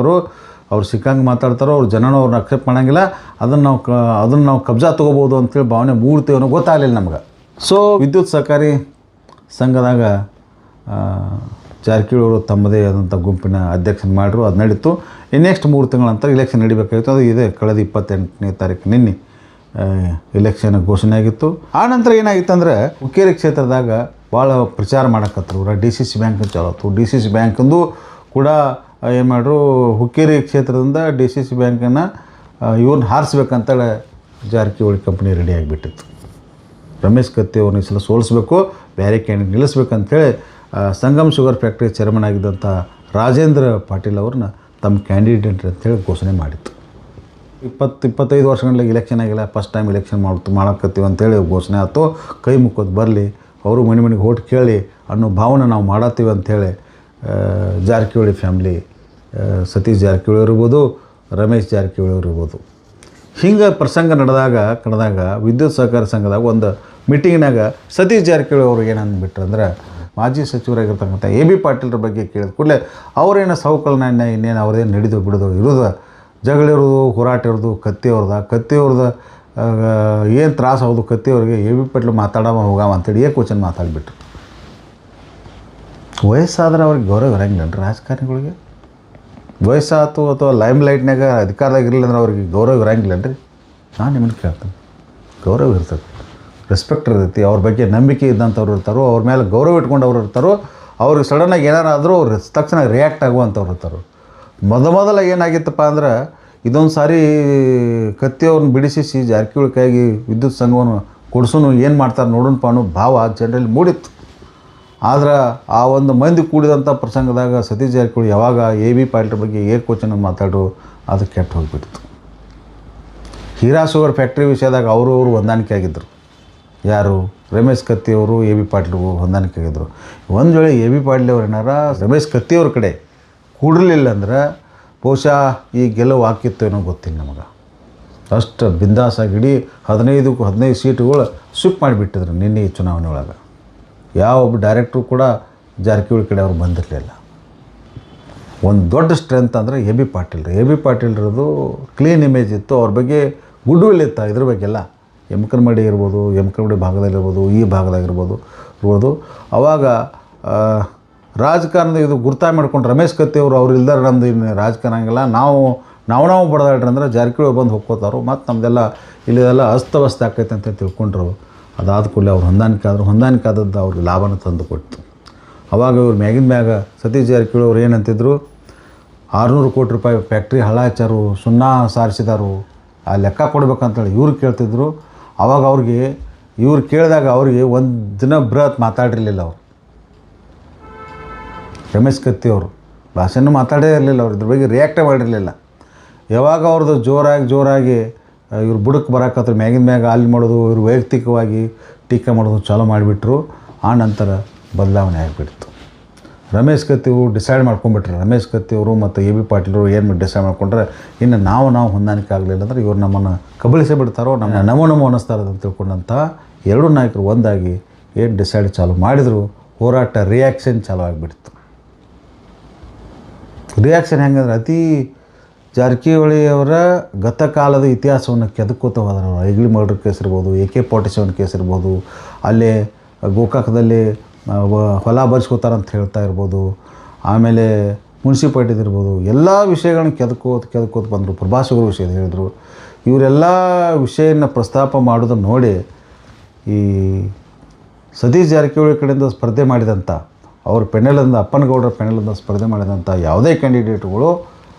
[SPEAKER 7] ಅವ್ರು ಸಿಕ್ಕಂಗೆ ಮಾತಾಡ್ತಾರೋ, ಅವ್ರು ಜನನೂ ಅವ್ರನ್ನ ಅಕ್ಸೆಪ್ಟ್ ಮಾಡೋಂಗಿಲ್ಲ, ಅದನ್ನು ನಾವು ಕಬ್ಜಾ ತೊಗೋಬೋದು ಅಂತೇಳಿ ಭಾವನೆ ಮೂಡ್ತೀವನ್ನೋ ಗೊತ್ತಾಗಲಿಲ್ಲ ನಮ್ಗೆ. ಸೊ ವಿದ್ಯುತ್ ಸಹಕಾರಿ ಸಂಘದಾಗ ಜಾರಕಿಹೊಳಿ ಅವರು ತಮ್ಮದೇ ಆದಂಥ ಗುಂಪಿನ ಅಧ್ಯಕ್ಷನ ಮಾಡಿದ್ರು. ಅದು ನಡೀತು. ನೆಕ್ಸ್ಟ್ 3 ತಿಂಗಳ ನಂತರ ಇಲೆಕ್ಷನ್ ನಡಿಬೇಕಾಗಿತ್ತು. ಅದು ಇದೆ ಕಳೆದ 28ನೇ ತಾರೀಕು ನಿನ್ನೆ ಇಲೆಕ್ಷನ್ ಘೋಷಣೆ ಆಗಿತ್ತು. ಆ ನಂತರ ಏನಾಗಿತ್ತು ಅಂದರೆ ಹುಕ್ಕೇರಿ ಕ್ಷೇತ್ರದಾಗ ಭಾಳ ಪ್ರಚಾರ ಮಾಡಕತ್ತರು. DCC ಬ್ಯಾಂಕ್ ಚಾಲು ಆಯ್ತು. DCC ಬ್ಯಾಂಕಿಂದು ಕೂಡ ಏನು ಮಾಡ್ರು, ಹುಕ್ಕೇರಿ ಕ್ಷೇತ್ರದಿಂದ DCC ಬ್ಯಾಂಕನ್ನು ಇವ್ರನ್ನ ಹಾರಿಸ್ಬೇಕಂತೇಳಿ ಜಾರಕಿಹೊಳಿ ಕಂಪ್ನಿ ರೆಡಿ ಆಗಿಬಿಟ್ಟಿತ್ತು. ರಮೇಶ್ ಕತ್ತಿ ಅವ್ರನ್ನ ಈ ಸಲ ಸೋಲಿಸ್ಬೇಕು, ಬೇರೆ ಕ್ಯಾಂಡಿಡೇಟ್ ನಿಲ್ಲಿಸ್ಬೇಕಂತೇಳಿ ಸಂಗಮ್ ಶುಗರ್ ಫ್ಯಾಕ್ಟ್ರಿ ಚೇರ್ಮನ್ ಆಗಿದ್ದಂಥ ರಾಜೇಂದ್ರ ಪಾಟೀಲ್ ಅವ್ರನ್ನ ತಮ್ಮ ಕ್ಯಾಂಡಿಡೇಟ್ ಅಂತೇಳಿ ಘೋಷಣೆ ಮಾಡಿತ್ತು. 20-25 ವರ್ಷಗಳಲ್ಲಿ ಇಲೆಕ್ಷನ್ ಆಗಿಲ್ಲ, ಫಸ್ಟ್ ಟೈಮ್ ಇಲೆಕ್ಷನ್ ಮಾಡಕತ್ತೀವಿ ಅಂತೇಳಿ ಘೋಷಣೆ ಆಯ್ತು. ಕೈ ಮುಕ್ಕೋದು ಬರಲಿ, ಅವರು ಮನೆಗೆ ಓಟ್ ಕೇಳಿ ಅನ್ನೋ ಭಾವನೆ ನಾವು ಮಾಡತ್ತೀವಿ ಅಂಥೇಳಿ ಜಾರಕಿಹೊಳಿ ಫ್ಯಾಮ್ಲಿ, ಸತೀಶ್ ಜಾರಕಿಹೊಳಿ ಇರ್ಬೋದು, ರಮೇಶ್ ಜಾರಕಿಹೊಳಿ ಇರ್ಬೋದು, ಹಿಂಗೆ ಪ್ರಸಂಗ ನಡೆದಾಗ ವಿದ್ಯುತ್ ಸಹಕಾರ ಸಂಘದಾಗ ಒಂದು ಮೀಟಿಂಗ್ನಾಗ ಸತೀಶ್ ಜಾರಕಿಹೊಳಿ ಅವರು ಏನಂದ್ಬಿಟ್ರು ಅಂದ್ರೆ, ಮಾಜಿ ಸಚಿವರಾಗಿರ್ತಕ್ಕಂಥ AB ಪಾಟೀಲ್ರ ಬಗ್ಗೆ ಕೇಳಿದ ಕೂಡಲೇ ಅವರೇನು ಸೌಕಲ್ನ ಇನ್ನೇನು ಅವ್ರದ್ದೇನು ನಡೆದು ಬಿಡೋದು ಇರೋದು, ಜಗಳಿರೋದು, ಹೋರಾಟ ಇರೋದು ಕತ್ತಿಯವ್ರದ್ದು ಏನು ತ್ರಾಸು ಹೌದು ಕತ್ತಿಯವ್ರಿಗೆ AB ಪಾಟೀಲ್ ಮಾತಾಡವ ಹೋಗಾವ ಅಂತೇಳಿ ಏಕವಚನ ಮಾತಾಡಿಬಿಟ್ರು. ವಯಸ್ಸಾದ್ರೆ ಅವ್ರಿಗೆ ಗೌರವ ಇರಂಗಿಲ್ಲನ್ರಿ ರಾಜಕಾರಣಿಗಳಿಗೆ? ವಯಸ್ಸಾಯ್ತು ಅಥವಾ ಲೈಮ್ ಲೈಟ್ನಾಗ ಅಧಿಕಾರದಾಗ ಇರಲಿಲ್ಲ ಅಂದ್ರೆ ಅವ್ರಿಗೆ ಗೌರವ ಇರಂಗಿಲ್ಲನ್ರಿ? ನಾನು ನಿಮ್ಮನ್ನು ಕೇಳ್ತೇನೆ. ಗೌರವ ಇರ್ತದೆ, ರೆಸ್ಪೆಕ್ಟ್ ಇರ್ತೈತಿ. ಅವ್ರ ಬಗ್ಗೆ ನಂಬಿಕೆ ಇದ್ದಂಥವ್ರು ಇರ್ತಾರೋ, ಅವ್ರ ಮೇಲೆ ಗೌರವ ಇಟ್ಕೊಂಡವ್ರು ಇರ್ತಾರೋ, ಅವ್ರಿಗೆ ಸಡನ್ನಾಗಿ ಏನಾರಾದರೂ ಅವ್ರು ತಕ್ಷಣ ರಿಯಾಕ್ಟ್ ಆಗುವಂಥವ್ರು ಇರ್ತಾರೋ. ಮೊದಲ ಏನಾಗಿತ್ತಪ್ಪ ಅಂದ್ರೆ, ಇದೊಂದು ಸಾರಿ ಕತ್ತಿಯವ್ರನ್ನ ಬಿಡಿಸಿ ಜಾರಕಿಹೊಳಿ ಕೈಗೆ ವಿದ್ಯುತ್ ಸಂಘವನ್ನು ಕೊಡಿಸೋನು ಏನು ಮಾಡ್ತಾರೆ ನೋಡೋಣಪ್ಪ ಅನ್ನೋ ಭಾವ ಜನರಲ್ಲಿ ಮೂಡಿತ್ತು. ಆದ್ರೆ ಆ ಒಂದು ಮಂದಿ ಕೂಡಿದಂಥ ಪ್ರಸಂಗದಾಗ ಸತೀಶ್ ಜಾರಕಿಹೊಳಿ ಯಾವಾಗ AB ಪಾಟೀಲ್ ಬಗ್ಗೆ ಏಕವಚನ ಮಾತಾಡೋ ಅದು ಕೆಟ್ಟು ಹೋಗಿಬಿಡ್ತು. ಹೀರಾ ಶುಗರ್ ಫ್ಯಾಕ್ಟ್ರಿ ವಿಷಯದಾಗ ಅವರು ಹೊಂದಾಣಿಕೆ ಆಗಿದ್ದರು. ಯಾರು? ರಮೇಶ್ ಕತ್ತಿಯವರು AB ಪಾಟೀಲ್ರು ಹೊಂದಾಣಿಕೆ ಆಗಿದ್ದರು. ಒಂದು ವೇಳೆ AB ಪಾಟೀಲ್ ಅವ್ರು ಏನಾರ ರಮೇಶ್ ಕತ್ತಿಯವ್ರ ಕಡೆ ಕೂಡಲಿಲ್ಲ ಅಂದ್ರೆ ಬಹುಶಃ ಈ ಗೆಲುವು ಹಾಕಿತ್ತು ಏನೋ ಗೊತ್ತಿಲ್ಲ ನಮಗೆ. ಅಷ್ಟು ಬಿಂದಾಸಾಗಿ ಇಡೀ 15 ಸೀಟುಗಳು ಸ್ವಿಪ್ ಮಾಡಿಬಿಟ್ಟಿದ್ರು ನಿನ್ನೆ ಈ ಚುನಾವಣೆ ಒಳಗೆ. ಯಾವ ಒಬ್ಬ ಡೈರೆಕ್ಟ್ರು ಕೂಡ ಜಾರಕಿಹೊಳಿ ಕಡೆ ಅವ್ರು ಬಂದಿರಲಿಲ್ಲ. ಒಂದು ದೊಡ್ಡ ಸ್ಟ್ರೆಂತ್ ಅಂದರೆ AB ಪಾಟೀಲ್ರದ್ದು ಕ್ಲೀನ್ ಇಮೇಜ್ ಇತ್ತು, ಅವ್ರ ಬಗ್ಗೆ ಗುಡ್ ವಿಲ್ ಇತ್ತು. ಇದ್ರ ಬಗ್ಗೆಲ್ಲ ಯಮಕನಮಡಿ ಇರ್ಬೋದು, ಯಮಕನಮಡಿ ಭಾಗದಲ್ಲಿರ್ಬೋದು, ಈ ಭಾಗದಾಗಿರ್ಬೋದು ಅವಾಗ ರಾಜಕಾರಣದ ಇದು ಗುರ್ತಾಗಿ ಮಾಡ್ಕೊಂಡು ರಮೇಶ್ ಕತ್ತಿಯವರು ಅವ್ರು ಇಲ್ದಾರೆ ನಮ್ದು ಇನ್ನು ರಾಜಕಾರಣ ಹಂಗಿಲ್ಲ, ನಾವು ಬಡದಾಡ್ರಿ ಅಂದ್ರೆ ಜಾರಕಿಹೊಳಿ ಬಂದು ಹೋಗ್ಕೋತಾರೋ, ಮತ್ತು ನಮ್ಮದೆಲ್ಲ ಇಲ್ಲಿದೆಲ್ಲ ಅಸ್ತವ್ಯಸ್ತ ಆಕೈತೆ ಅಂತ ತಿಳ್ಕೊಂಡ್ರು. ಅದಾದ ಕೂಡಲೇ ಅವ್ರು ಹೊಂದಾಣಿಕೆ ಆದದ್ದು ಅವ್ರಿಗೆ ಲಾಭನ ತಂದು ಕೊಡ್ತು. ಅವಾಗ ಇವ್ರು ಮ್ಯಾಗ ಸತೀಶ್ ಜಾರಕಿಹೊಳಿ ಅವ್ರು ಏನಂತಿದ್ರು, 600 ಕೋಟಿ ರೂಪಾಯಿ ಫ್ಯಾಕ್ಟ್ರಿ ಹಳ್ಳಾಚಾರು, ಸುಣ್ಣ ಸಾರಿಸಿದಾರು, ಆ ಲೆಕ್ಕ ಕೊಡ್ಬೇಕಂತೇಳಿ ಇವ್ರು ಕೇಳ್ತಿದ್ರು. ಅವಾಗ ಇವ್ರು ಕೇಳಿದಾಗ ಅವ್ರಿಗೆ ಒಂದು ದಿನ ಬೃಹತ್ ಮಾತಾಡಿರಲಿಲ್ಲ. ಅವರು ರಮೇಶ್ ಕತ್ತಿಯವರು ಭಾಷೆನೂ ಮಾತಾಡೇ ಇರಲಿಲ್ಲ. ಅವ್ರು ಇದ್ರ ಬಗ್ಗೆ ರಿಯಾಕ್ಟೇ ಮಾಡಿರಲಿಲ್ಲ. ಯಾವಾಗ ಅವ್ರದ್ದು ಜೋರಾಗಿ ಇವ್ರು ಬುಡಕ್ಕೆ ಬರೋಕತ್ರ ಮ್ಯಾಗ ಅಲ್ಲಿ ಮಾಡೋದು, ಇವರು ವೈಯಕ್ತಿಕವಾಗಿ ಟೀಕೆ ಮಾಡೋದು ಚಾಲೂ ಮಾಡಿಬಿಟ್ರು. ಆ ನಂತರ ಬದಲಾವಣೆ ಆಗಿಬಿಡ್ತು. ರಮೇಶ್ ಕತ್ತಿಯವರು ಡಿಸೈಡ್ ಮಾಡ್ಕೊಂಡ್ಬಿಟ್ರೆ, ರಮೇಶ್ ಕತ್ತಿಯವರು ಮತ್ತು AB ಪಾಟೀಲರು ಏನು ಡಿಸೈಡ್ ಮಾಡ್ಕೊಂಡ್ರೆ ಇನ್ನು ನಾವು ಹೊಂದಾಣಿಕೆ ಆಗಲಿಲ್ಲ ಅಂದ್ರೆ ಇವ್ರು ನಮ್ಮನ್ನು ಕಬಳಿಸೇ ಬಿಡ್ತಾರೋ, ನಮೋ ಅನ್ನಿಸ್ತಾರೋ ಅಂತ ತಿಳ್ಕೊಂಡಂಥ ಎರಡೂ ನಾಯಕರು ಒಂದಾಗಿ ಏನು ಡಿಸೈಡ್ ಚಾಲೂ ಮಾಡಿದರು, ಹೋರಾಟ ರಿಯಾಕ್ಷನ್ ಚಾಲೂ ಆಗಿಬಿಡ್ತು. ರಿಯಾಕ್ಷನ್ ಹೆಂಗಂದ್ರೆ ಅತಿ ಜಾರಕಿಹೊಳಿಯವರ ಗತಕಾಲದ ಇತಿಹಾಸವನ್ನು ಕೆದಕೋತ ಹೋದರು. ಐಗ್ಳಿ ಮರ್ಡರ್ ಕೇಸ್ ಇರ್ಬೋದು, AK-47 ಕೇಸ್ ಇರ್ಬೋದು, ಅಲ್ಲೇ ಗೋಕಾಕದಲ್ಲಿ ಹೊಲ ಬರ್ಸ್ಕೋತಾರಂತ ಹೇಳ್ತಾ ಇರ್ಬೋದು, ಆಮೇಲೆ ಮುನ್ಸಿಪಾಲ್ಟಿದಿರ್ಬೋದು, ಎಲ್ಲ ವಿಷಯಗಳನ್ನ ಕೆದಕೋತ ಬಂದರು. ಪ್ರಭಾಷಕರು ವಿಷಯದ ಹೇಳಿದರು. ಇವರೆಲ್ಲ ವಿಷಯನ ಪ್ರಸ್ತಾಪ ಮಾಡೋದನ್ನು ನೋಡಿ ಈ ಸತೀಶ್ ಜಾರಕಿಹೊಳಿ ಕಡೆಯಿಂದ ಸ್ಪರ್ಧೆ ಮಾಡಿದಂಥ ಅವ್ರ ಪೆನಲಿಂದ, ಅಪ್ಪನಗೌಡರ ಪೆನಲಿಂದ ಸ್ಪರ್ಧೆ ಮಾಡಿದಂಥ ಯಾವುದೇ ಕ್ಯಾಂಡಿಡೇಟ್ಗಳು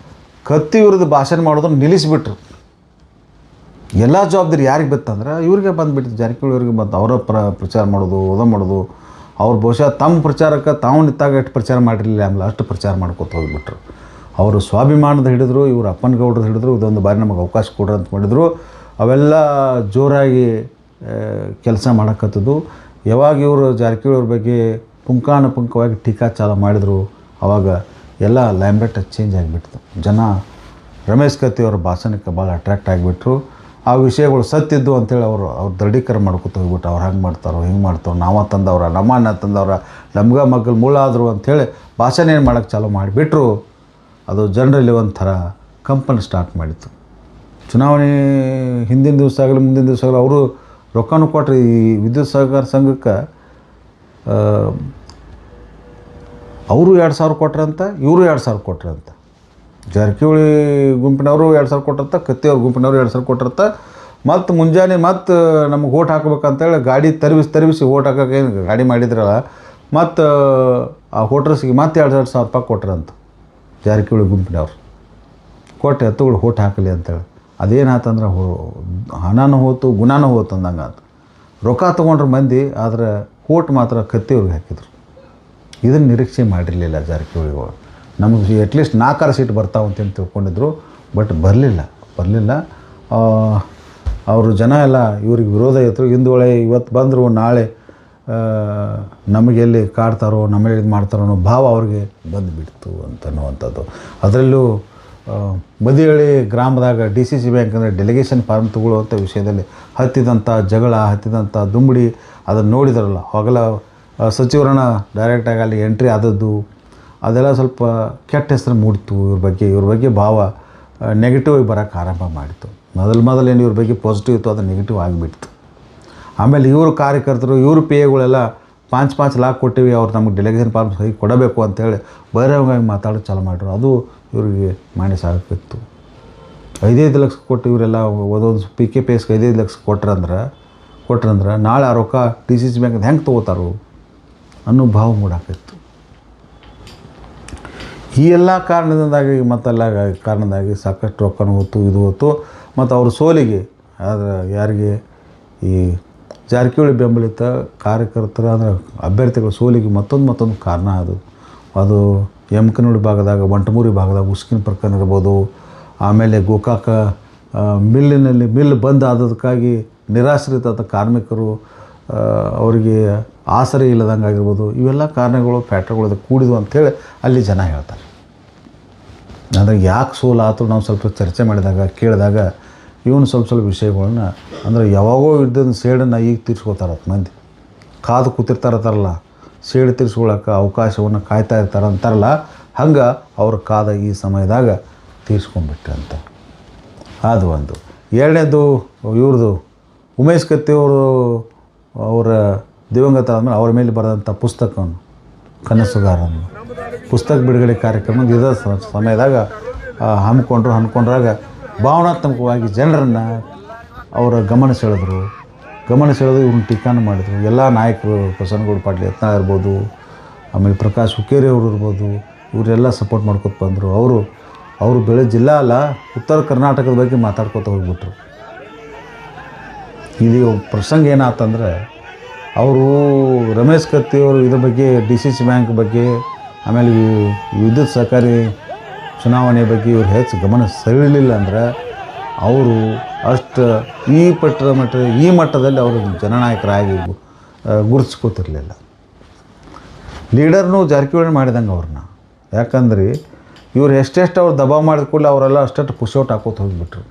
[SPEAKER 7] ಕತ್ತಿ ವಿರುದ್ಧ ಭಾಷಣ ಮಾಡೋದನ್ನು ನಿಲ್ಲಿಸಿಬಿಟ್ರು. ಎಲ್ಲ ಜವಾಬ್ದಾರಿ ಯಾರಿಗೆ ಬಿತ್ತಂದ್ರೆ ಇವ್ರಿಗೆ ಬಂದುಬಿಟ್ಟು ಜಾರಕಿಹೊಳಿ ಅವ್ರಿಗೆ ಬಂದು ಅವರ ಪ್ರಚಾರ ಮಾಡೋದು. ಅವ್ರು ಬಹುಶಃ ತಮ್ಮ ಪ್ರಚಾರಕ್ಕೆ ತಾವು ನಿಂತಾಗ ಎಷ್ಟು ಪ್ರಚಾರ ಮಾಡಿರಲಿಲ್ಲ, ಆಮೇಲೆ ಅಷ್ಟು ಪ್ರಚಾರ ಮಾಡ್ಕೊತ ಹೋಗಿಬಿಟ್ರು. ಅವರು ಸ್ವಾಭಿಮಾನದ ಹಿಡಿದ್ರು, ಇವರು ಅಪ್ಪನಗೌಡರು ಹಿಡಿದ್ರು, ಇದೊಂದು ಬಾರಿ ನಮಗೆ ಅವಕಾಶ ಕೊಡ್ರಿ ಅಂತ ಮಾಡಿದರು. ಅವೆಲ್ಲ ಜೋರಾಗಿ ಕೆಲಸ ಮಾಡೋಕ್ಕತ್ತದು. ಯಾವಾಗ ಇವರು ಜಾರಕಿಹೊಳಿ ಅವ್ರ ಬಗ್ಗೆ ಪುಂಖಾನುಪುಂಖವಾಗಿ ಟೀಕಾ ಚಾಲು ಮಾಡಿದರು, ಆವಾಗ ಎಲ್ಲ ಲೈಮ್ಲೈಟ್ ಚೇಂಜ್ ಆಗಿಬಿಡ್ತು. ಜನ ರಮೇಶ್ ಕತ್ತಿ ಅವರ ಭಾಷಣಕ್ಕೆ ಭಾಳ ಅಟ್ರ್ಯಾಕ್ಟ್ ಆಗಿಬಿಟ್ರು. ಆ ವಿಷಯಗಳು ಸತ್ತಿದ್ದು ಅಂತೇಳಿ ಅವ್ರು ದೃಢೀಕರಣ ಮಾಡ್ಕೊತ ಹೋಗ್ಬಿಟ್ಟು ಅವ್ರು ಹಂಗೆ ಮಾಡ್ತಾರೋ ಹಿಂಗೆ ಮಾಡ್ತಾರೋ ನಾವ ತಂದವ್ರ ನಮ್ಮ ಅಣ್ಣ ತಂದವ್ರ ನಮ್ಗೆ ಮಗ್ಳು ಮುಳ್ಳಾದರು ಅಂಥೇಳಿ ಭಾಷಣ ಏನು ಮಾಡೋಕ್ಕೆ ಚಾಲೂ ಮಾಡಿಬಿಟ್ರು. ಅದು ಜನರಲ್ಲಿ ಒಂಥರ ಕಂಪನಿ ಸ್ಟಾರ್ಟ್ ಮಾಡಿತ್ತು. ಚುನಾವಣೆ ಹಿಂದಿನ ದಿವಸ ಆಗಲಿ ಮುಂದಿನ ದಿವಸ ಆಗಲಿ ಅವರು ರೊಕ್ಕನೂ ಕೊಟ್ಟರೆ ಈ ವಿದ್ಯುತ್ ಸಹಕಾರ ಸಂಘಕ್ಕೆ ಅವರು 2,000 ಕೊಟ್ರಂತ, ಇವರು 2,000 ಕೊಟ್ರಂತ. ಜಾರಕಿಹೊಳಿ ಗುಂಪಿನವರು 2,000 ಕೊಟ್ರಂತ, ಕತ್ತಿಯವ್ರ ಗುಂಪಿನವರು 2,000 ಕೊಟ್ರಂತ. ಮತ್ತು ಮುಂಜಾನೆ ಮತ್ತು ನಮಗೆ ಓಟ್ ಹಾಕ್ಬೇಕಂತೇಳಿ ಗಾಡಿ ತರಿಸಿ ಓಟ್ ಹಾಕೋಕೆ ಏನು ಗಾಡಿ ಮಾಡಿದ್ರಲ್ಲ, ಮತ್ತು ಆ ವೋಟರ್ಸ್ಗೆ ಮತ್ತೆ 2,000 ರೂಪಾಯಿ ಕೊಟ್ರಂತ ಜಾರಕಿಹೊಳಿ ಗುಂಪಿನವ್ರು. ಕೊಟ್ಟು ಎತ್ತುಗಳು ಓಟ್ ಹಾಕಲಿ ಅಂತೇಳಿ. ಅದೇನಾತಂದ್ರೆ ಹಣನೂ ಹೋತು ಗುಣನೂ ಹೋತು ಅಂದಂಗೆ ಆತು. ರೊಕ್ಕ ತೊಗೊಂಡ್ರು ಮಂದಿ, ಆದರೆ ಓಟ್ ಮಾತ್ರ ಕತ್ತಿಯವ್ರಿಗೆ ಹಾಕಿದ್ರು. ಇದನ್ನು ನಿರೀಕ್ಷೆ ಮಾಡಿರಲಿಲ್ಲ ಜಾರಕಿಹೊಳಿಗಳು. ನಮಗೆ ಅಟ್ಲೀಸ್ಟ್ 4 ಸೀಟ್ ಬರ್ತಾವೆ ಅಂತೇಳಿ ತಿಳ್ಕೊಂಡಿದ್ರು. ಬಟ್ ಬರಲಿಲ್ಲ. ಅವರು ಜನ ಎಲ್ಲ ಇವ್ರಿಗೆ ವಿರೋಧ ಇತ್ತು. ಹಿಂದುಗಡೆ ಇವತ್ತು ಬಂದರು, ನಾಳೆ ನಮಗೆಲ್ಲಿ ಕಾಡ್ತಾರೋ ನಮಗೆ ಇದು ಮಾಡ್ತಾರೋ ಅನ್ನೋ ಭಾವ ಅವ್ರಿಗೆ ಬಂದುಬಿಡ್ತು ಅಂತನ್ನುವಂಥದ್ದು. ಅದರಲ್ಲೂ ಬದಿಹಳ್ಳಿ ಗ್ರಾಮದಾಗ DCC ಬ್ಯಾಂಕ್ ಅಂದರೆ ಡೆಲಿಗೇಷನ್ ಫಾರ್ಮ್ ತಗೊಳ್ಳುವಂಥ ವಿಷಯದಲ್ಲಿ ಹತ್ತಿದಂಥ ಜಗಳ, ಹತ್ತಿದಂಥ ದುಂಬಡಿ ಅದನ್ನು ನೋಡಿದ್ರಲ್ಲ. ಅವಾಗೆಲ್ಲ ಸಚಿವರನ್ನ ಡೈರೆಕ್ಟಾಗಿ ಅಲ್ಲಿ ಎಂಟ್ರಿ ಆದದ್ದು ಅದೆಲ್ಲ ಸ್ವಲ್ಪ ಕೆಟ್ಟ ಹೆಸರು ಮೂಡಿತು. ಇವ್ರ ಬಗ್ಗೆ ಭಾವ ನೆಗೆಟಿವ್ ಆಗಿ ಬರೋಕ್ಕೆ ಆರಂಭ ಮಾಡಿತು. ಮೊದಲೇನು ಇವ್ರ ಬಗ್ಗೆ ಪಾಸಿಟಿವ್ ಇತ್ತು, ಅದು ನೆಗೆಟಿವ್ ಆಗಿಬಿಡ್ತು. ಆಮೇಲೆ ಇವರು ಕಾರ್ಯಕರ್ತರು, ಇವರು PAಗಳೆಲ್ಲ 5 ಲಾಖ ಕೊಟ್ಟಿವಿ, ಅವ್ರು ನಮಗೆ ಡೆಲಿಗೇಷನ್ ಫಾರ್ಮ್ ಸಹಿ ಕೊಡಬೇಕು ಅಂತೇಳಿ ಬಹಿರಂಗವಾಗಿ ಮಾತಾಡೋದು ಚಾಲು ಮಾಡಿದ್ರು. ಅದು ಇವ್ರಿಗೆ ಮಾಡಿ ಸಾಕಿತ್ತು. 5 ಲಕ್ಷ ಕೊಟ್ಟು ಇವರೆಲ್ಲ ಒಂದೊಂದು PKPSಗೆ 5 ಲಕ್ಷ ಕೊಟ್ರಂದ್ರೆ ನಾಳೆ ಆ ರೊಕ್ಕ DCC ಬ್ಯಾಂಕಿಂದ ಹೆಂಗೆ ತೊಗೋತಾರೋ ಅನ್ನೋ ಭಾವ ಮೂಡಾಕಿತ್ತು. ಈ ಎಲ್ಲ ಕಾರಣದಿಂದಾಗಿ ಸಾಕಷ್ಟು ರೊಕ್ಕನೂ ಹೋಯ್ತು, ಇದು ಹೋಯ್ತು. ಮತ್ತು ಅವ್ರ ಸೋಲಿಗೆ ಆದರೆ ಯಾರಿಗೆ ಈ ಜಾರಕಿಹೊಳಿ ಬೆಂಬಲಿತ ಕಾರ್ಯಕರ್ತರ ಅಂದರೆ ಅಭ್ಯರ್ಥಿಗಳ ಸೋಲಿಗೆ ಮತ್ತೊಂದು ಕಾರಣ ಅದು ಯಮಕನಹಳ್ಳಿ ಭಾಗದಾಗ, ಬಂಟಮೂರಿ ಭಾಗದಾಗ ಉಸ್ಕಿನ ಪ್ರಕರಣ ಇರ್ಬೋದು. ಆಮೇಲೆ ಗೋಕಾಕ ಮಿಲ್ ಬಂದ್ ಆದದಕ್ಕಾಗಿ ನಿರಾಶ್ರಿತ ಕಾರ್ಮಿಕರು ಅವರಿಗೆ ಆಸರೆ ಇಲ್ಲದಂಗೆ ಆಗಿರ್ಬೋದು. ಇವೆಲ್ಲ ಕಾರಣಗಳು ಫ್ಯಾಕ್ಟ್ರಿಗಳು ಕೂಡಿದ್ವು ಅಂಥೇಳಿ ಅಲ್ಲಿ ಜನ ಹೇಳ್ತಾರೆ. ಅಂದರೆ ಯಾಕೆ ಸೋಲಾತು ನಾವು ಸ್ವಲ್ಪ ಚರ್ಚೆ ಕೇಳಿದಾಗ ಇವನು ಸ್ವಲ್ಪ ವಿಷಯಗಳನ್ನ ಅಂದರೆ ಯಾವಾಗೋ ಇದ್ದಂಥ ಸೇಡನ್ನು ಈಗ ತೀರ್ಸ್ಕೊತಾರತ್ತ ಮಂದಿ. ಕಾದು ಕೂತಿರ್ತಾರಲ್ಲ, ಸೇಡು ತೀರ್ಸ್ಕೊಳಕ್ಕೆ ಅವಕಾಶವನ್ನು ಕಾಯ್ತಾ ಇರ್ತಾರೆ ಅಂತಾರಲ್ಲ, ಹಂಗೆ ಅವ್ರ ಕಾದ ಈ ಸಮಯದಾಗ ತೀರ್ಸ್ಕೊಂಡ್ಬಿಟ್ರೆ ಅಂತ. ಅದು ಒಂದು. ಎರಡನೇದು ಇವ್ರದ್ದು ಉಮೇಶ್ ಕತ್ತಿಯವರು ಅವರ ದಿವಂಗತ ಆದಮೇಲೆ ಅವ್ರ ಮೇಲೆ ಬರೆದಂಥ ಪುಸ್ತಕವನ್ನು ಕನಸುಗಾರನ್ನು ಪುಸ್ತಕ ಬಿಡುಗಡೆ ಕಾರ್ಯಕ್ರಮ ಇದೇ ಸಮಯದಾಗ ಹಮ್ಮಿಕೊಂಡ್ರಾಗ ಭಾವನಾತ್ಮಕವಾಗಿ ಜನರನ್ನು ಅವರ ಗಮನ ಸೆಳೆದು ಇವ್ರನ್ನ ಟೀಕಾನು ಮಾಡಿದರು. ಎಲ್ಲ ನಾಯಕರು, ಬಸನಗೌಡ ಪಾಟೀಲ್ ಯತ್ನಾಳ್ ಇರ್ಬೋದು, ಆಮೇಲೆ ಪ್ರಕಾಶ್ ಹುಕ್ಕೇರಿ ಅವರು ಇರ್ಬೋದು, ಇವರೆಲ್ಲ ಸಪೋರ್ಟ್ ಮಾಡ್ಕೊತ ಬಂದರು. ಅವರು ಬೆಳೆ ಜಿಲ್ಲಾ ಅಲ್ಲ, ಉತ್ತರ ಕರ್ನಾಟಕದ ಬಗ್ಗೆ ಮಾತಾಡ್ಕೊತ ಹೋಗ್ಬಿಟ್ರು. ಇಲ್ಲಿ ಪ್ರಸಂಗ ಏನಾತಂದ್ರೆ ಅವರು ರಮೇಶ್ ಕತ್ತಿಯವರು ಇದ್ರ ಬಗ್ಗೆ DCC ಬ್ಯಾಂಕ್ ಬಗ್ಗೆ ಆಮೇಲೆ ವಿದ್ಯುತ್ ಸಹಕಾರಿ ಚುನಾವಣೆ ಬಗ್ಗೆ ಇವ್ರು ಹೆಚ್ಚು ಗಮನ ಸೆಳೆಯಲಿಲ್ಲ ಅಂದ್ರೆ ಅವರು ಅಷ್ಟು ಈ ಮಟ್ಟದಲ್ಲಿ ಅವರು ಜನನಾಯಕರಾಗಿ ಗುರುತಿಸ್ಕೋತಿರ್ಲಿಲ್ಲ. ಲೀಡರ್ನು ಜಾರಕಿಹೊಳಿ ಮಾಡಿದಂಗೆ ಅವ್ರನ್ನ. ಯಾಕಂದ್ರೆ ಇವ್ರು ಎಷ್ಟೆಷ್ಟು ಅವ್ರು ದಬಾವ್ ಮಾಡಿದ ಕೂಡಲೇ ಅವರೆಲ್ಲ ಅಷ್ಟಷ್ಟು ಪುಷೌಟ್ ಹಾಕೋತ ಹೋಗಿಬಿಟ್ರು.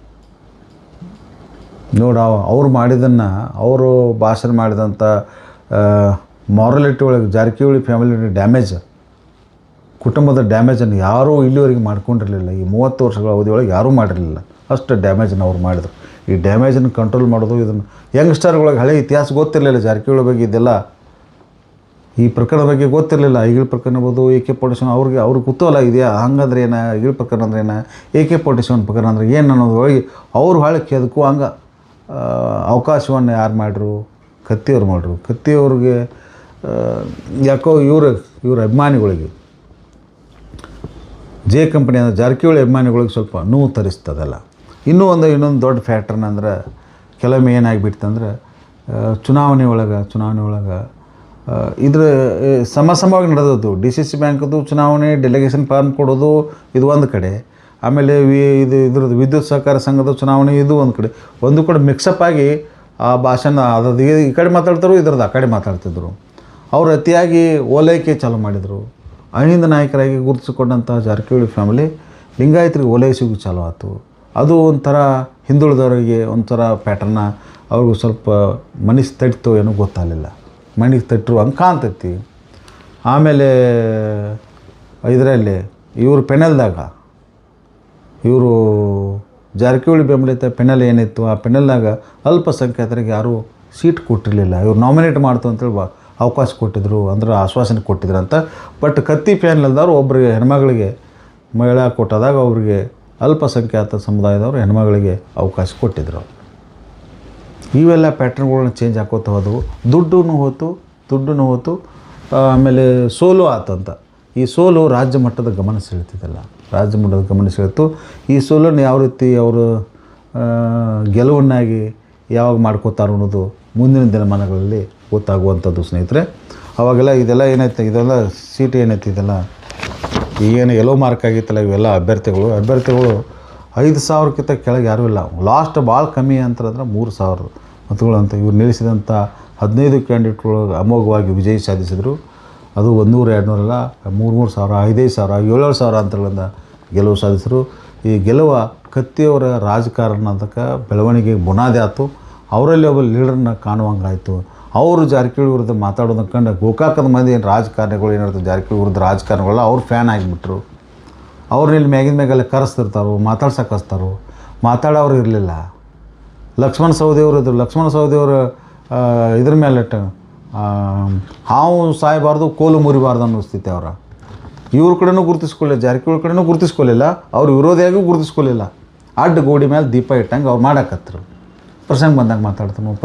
[SPEAKER 7] ನೋಡಿ ಅವ್ರು ಮಾಡಿದ್ದನ್ನು, ಅವರು ಭಾಷಣ ಮಾಡಿದಂಥ ಮಾರಲಿಟಿ ಒಳಗೆ ಜಾರಕಿಹೊಳಿ ಫ್ಯಾಮಿಲಿ ಡ್ಯಾಮೇಜ್, ಕುಟುಂಬದ ಡ್ಯಾಮೇಜನ್ನು ಯಾರೂ ಇಲ್ಲಿವರೆಗೆ ಮಾಡ್ಕೊಂಡಿರಲಿಲ್ಲ. ಈ 30 ವರ್ಷಗಳ ಅವಧಿಯೊಳಗೆ ಯಾರೂ ಮಾಡಿರಲಿಲ್ಲ. ಅಷ್ಟು ಡ್ಯಾಮೇಜನ್ನು ಅವ್ರು ಮಾಡಿದ್ರು. ಈ ಡ್ಯಾಮೇಜನ್ನು ಕಂಟ್ರೋಲ್ ಮಾಡೋದು, ಇದನ್ನು ಯಂಗ್ಸ್ಟರ್ಗಳಿಗೆ ಹಳೆ ಇತಿಹಾಸ ಗೊತ್ತಿರಲಿಲ್ಲ ಜಾರಕಿಹೊಳಿ ಬಗ್ಗೆ. ಇದೆಲ್ಲ ಈ ಪ್ರಕರಣದ ಬಗ್ಗೆ ಗೊತ್ತಿರಲಿಲ್ಲ. ಈಗಿನ ಪ್ರಕರಣ ಇರ್ಬೋದು, AK-47 ಅವ್ರಿಗೆ ಕುತೂಹಲ ಇದೆಯಾ, ಹಂಗಂದ್ರೆ ಏನು, ಈಗಿನ ಪ್ರಕರಣ ಅಂದ್ರೆ ಏನು, AK-47 ಪ್ರಕರಣ ಅಂದ್ರೆ ಏನು ಅನ್ನೋದ್ರೊಳಗೆ ಅವ್ರು ಹಾಳಕ್ಕೆ ಅದಕ್ಕೂ ಹಂಗೆ ಅವಕಾಶವನ್ನು ಯಾರು ಮಾಡಿದ್ರು, ಕತ್ತಿಯವ್ರು ಮಾಡಿದ್ರು. ಕತ್ತಿಯವ್ರಿಗೆ ಯಾಕೋ ಇವ್ರ ಅಭಿಮಾನಿಗಳಿಗೆ, ಜೆ ಕಂಪನಿ ಅಂದರೆ ಜಾರಕಿಹೊಳಿ ಅಭಿಮಾನಿಗಳಿಗೆ ಸ್ವಲ್ಪ ನೋವು ತರಿಸ್ತದಲ್ಲ. ಇನ್ನೊಂದು ದೊಡ್ಡ ಫ್ಯಾಕ್ಟ್ರನ್ನ ಅಂದ್ರೆ ಕೆಲವೊಮ್ಮೆ ಏನಾಗಿಬಿಡ್ತಂದ್ರೆ ಚುನಾವಣೆ ಒಳಗೆ ಇದ್ರ ಸಮವಾಗಿ ನಡೆದದ್ದು. DCC ಬ್ಯಾಂಕದು ಚುನಾವಣೆ, ಡೆಲಿಗೇಷನ್ ಫಾರ್ಮ್ ಕೊಡೋದು ಇದು ಒಂದು ಕಡೆ, ಆಮೇಲೆ ಇದ್ರದ್ದು ವಿದ್ಯುತ್ ಸಹಕಾರ ಸಂಘದ ಚುನಾವಣೆ ಇದು ಒಂದು ಕಡೆ ಮಿಕ್ಸಪ್ ಆಗಿ ಆ ಭಾಷಣ ಅದ್ರದ್ದು ಈ ಕಡೆ ಮಾತಾಡ್ತಾರೋ ಇದ್ರದ್ದು ಆ ಕಡೆ ಮಾತಾಡ್ತಿದ್ರು. ಅವರು ಅತಿಯಾಗಿ ಓಲೈಕೆ ಚಾಲು ಮಾಡಿದರು. ಅಹಿಂದ ನಾಯಕರಾಗಿ ಗುರುತಿಸಿಕೊಂಡಂಥ ಜಾರಕಿಹೊಳಿ ಫ್ಯಾಮಿಲಿ ಲಿಂಗಾಯತರಿಗೆ ಓಲೈಸಿಗೂ ಚಾಲು ಆಯ್ತು. ಅದು ಒಂಥರ ಹಿಂದುಳಿದವರಿಗೆ ಒಂಥರ ಪ್ಯಾಟರ್ನ, ಅವ್ರಿಗೂ ಸ್ವಲ್ಪ ಮನಸ್ಸು ತಟ್ಟಿತೋ ಏನೋ ಗೊತ್ತಾಗಲಿಲ್ಲ. ಮನೆಗೆ ತಟ್ಟರು ಅಂಕ ಅಂತೈತಿ. ಆಮೇಲೆ ಇದರಲ್ಲಿ ಇವರು ಪೆನಲ್ದಾಗ ಇವರು ಜಾರಕಿಹೊಳಿ ಬೆಂಬಲಿತ ಪೆನಲ್ ಏನಿತ್ತು, ಆ ಪೆನಲ್ನಾಗ ಅಲ್ಪಸಂಖ್ಯಾತರಿಗೆ ಯಾರೂ ಸೀಟ್ ಕೊಟ್ಟಿರಲಿಲ್ಲ. ಇವ್ರು ನಾಮಿನೇಟ್ ಮಾಡ್ತು ಅಂತೇಳಿ ಅವಕಾಶ ಕೊಟ್ಟಿದ್ರು, ಅಂದ್ರೆ ಆಶ್ವಾಸನೆ ಕೊಟ್ಟಿದ್ರು ಅಂತ. ಬಟ್ ಕತ್ತಿ ಪ್ಯಾನಲ್ದವ್ರು ಒಬ್ಬರಿಗೆ ಹೆಣ್ಮಗಳಿಗೆ ಮಹಿಳಾ ಕೊಟ್ಟದಾಗ ಅವ್ರಿಗೆ ಅಲ್ಪಸಂಖ್ಯಾತ ಸಮುದಾಯದವರು ಹೆಣ್ಮಗಳಿಗೆ ಅವಕಾಶ ಕೊಟ್ಟಿದ್ರು. ಇವೆಲ್ಲ ಪ್ಯಾಟ್ರನ್ಗಳನ್ನ ಚೇಂಜ್ ಹಾಕೋತಾ ಹೋದವು. ದುಡ್ಡು ಹೋತು. ಆಮೇಲೆ ಸೋಲು ಆತಂತ. ಈ ಸೋಲು ರಾಜ್ಯ ಮಟ್ಟದ ಗಮನ ಸೆಳೀತಿದ್ದಲ್ಲ, ರಾಜ್ಯ ಮಟ್ಟದ ಗಮನ ಸೆಳೀತು. ಈ ಸೋಲನ್ನು ಯಾವ ರೀತಿ ಅವರು ಗೆಲುವನ್ನಾಗಿ ಯಾವಾಗ ಮಾಡ್ಕೋತಾರೋ ಅನ್ನೋದು ಮುಂದಿನ ದಿನಮಾನಗಳಲ್ಲಿ ಗೊತ್ತಾಗುವಂಥದ್ದು ಸ್ನೇಹಿತರೆ. ಅವಾಗೆಲ್ಲ ಇದೆಲ್ಲ ಏನೈತೆ, ಇದೆಲ್ಲ ಸೀಟ್ ಏನೈತೆ, ಇದೆಲ್ಲ ಈಗೇನು ಎಲ್ಲೋ ಮಾರ್ಕ್ ಆಗಿತ್ತಲ್ಲ, ಇವೆಲ್ಲ ಅಭ್ಯರ್ಥಿಗಳು 5,000ಕ್ಕಿಂತ ಕೆಳಗೆ ಯಾರೂ ಇಲ್ಲ. ಲಾಸ್ಟ್ ಭಾಳ ಕಮ್ಮಿ ಅಂತಂದ್ರೆ 3,000 ಮತಗಳು ಅಂತ. ಇವ್ರು ನಿಲ್ಲಿಸಿದಂಥ 15 ಕ್ಯಾಂಡಿಡೇಟ್ಗಳು ಅಮೋಘವಾಗಿ ವಿಜಯ ಸಾಧಿಸಿದರು. ಅದು 100, 200 ಅಲ್ಲ, 3,000, 5,000, 7,000 ಅಂತಗಳಿಂದ ಗೆಲುವು ಸಾಧಿಸಿದರು. ಈ ಗೆಲುವ ಕತ್ತಿಯವರ ರಾಜಕಾರಣದಕ್ಕೆ ಬೆಳವಣಿಗೆಗೆ ಬುನಾದಿ ಆಯಿತು. ಅವರಲ್ಲಿ ಒಬ್ಬ ಲೀಡರ್ನ ಕಾಣುವಂಗಾಯಿತು. ಅವರು ಜಾರಕಿಹೊಳಿ ವಿರುದ್ಧ ಮಾತಾಡೋದಕ್ಕೆ ಕಂಡು ಗೋಕಾಕದ ಮಂದಿ ಏನು ರಾಜಕಾರಣಿಗಳು ಏನಿರ್ತದೆ ಜಾರಕಿಹೊಳಿ ವಿರುದ್ಧ ರಾಜಕಾರಣಿಗಳು ಅವ್ರು ಫ್ಯಾನ್ ಆಗಿಬಿಟ್ರು. ಅವ್ರನ್ನ ಇಲ್ಲಿ ಮ್ಯಾಗಿನ ಮ್ಯಾಗೆಲ್ಲ ಕರೆಸ್ತಿರ್ತಾರೋ, ಮಾತಾಡ್ಸಕ್ಕೆ ಹಚ್ತಾರೋ. ಮಾತಾಡೋರು ಇರಲಿಲ್ಲ. ಲಕ್ಷ್ಮಣ ಸವದಿಯವರು ಇದ್ದರು. ಲಕ್ಷ್ಮಣ ಸವದಿಯವರು ಇದ್ರ ಮೇಲೆ ಹಾವು ಸಾಯಬಾರ್ದು, ಕೋಲು ಮುರಿಬಾರ್ದು ಅನ್ನಿಸ್ತೈತೆ ಅವರ. ಇವ್ರ ಕಡೆನೂ ಗುರುತಿಸ್ಕೊಳ್ಳಿಲ್ಲ, ಜಾರಕಿಹೊಳಿ ಕಡೆನೂ ಗುರುತಿಸ್ಕೊಳ್ಳಿಲ್ಲ, ಅವ್ರ ವಿರೋಧಿಯಾಗೂ ಗುರುತಿಸ್ಕೊಳ್ಳಿಲ್ಲ. ಅಡ್ಡ ಗೋಡಿ ಮೇಲೆ ದೀಪ ಇಟ್ಟಂಗೆ ಅವ್ರು ಮಾಡಕತ್ತರು. ಪ್ರಸಂಗ ಬಂದಾಗ ಮಾತಾಡ್ತಾನೆ.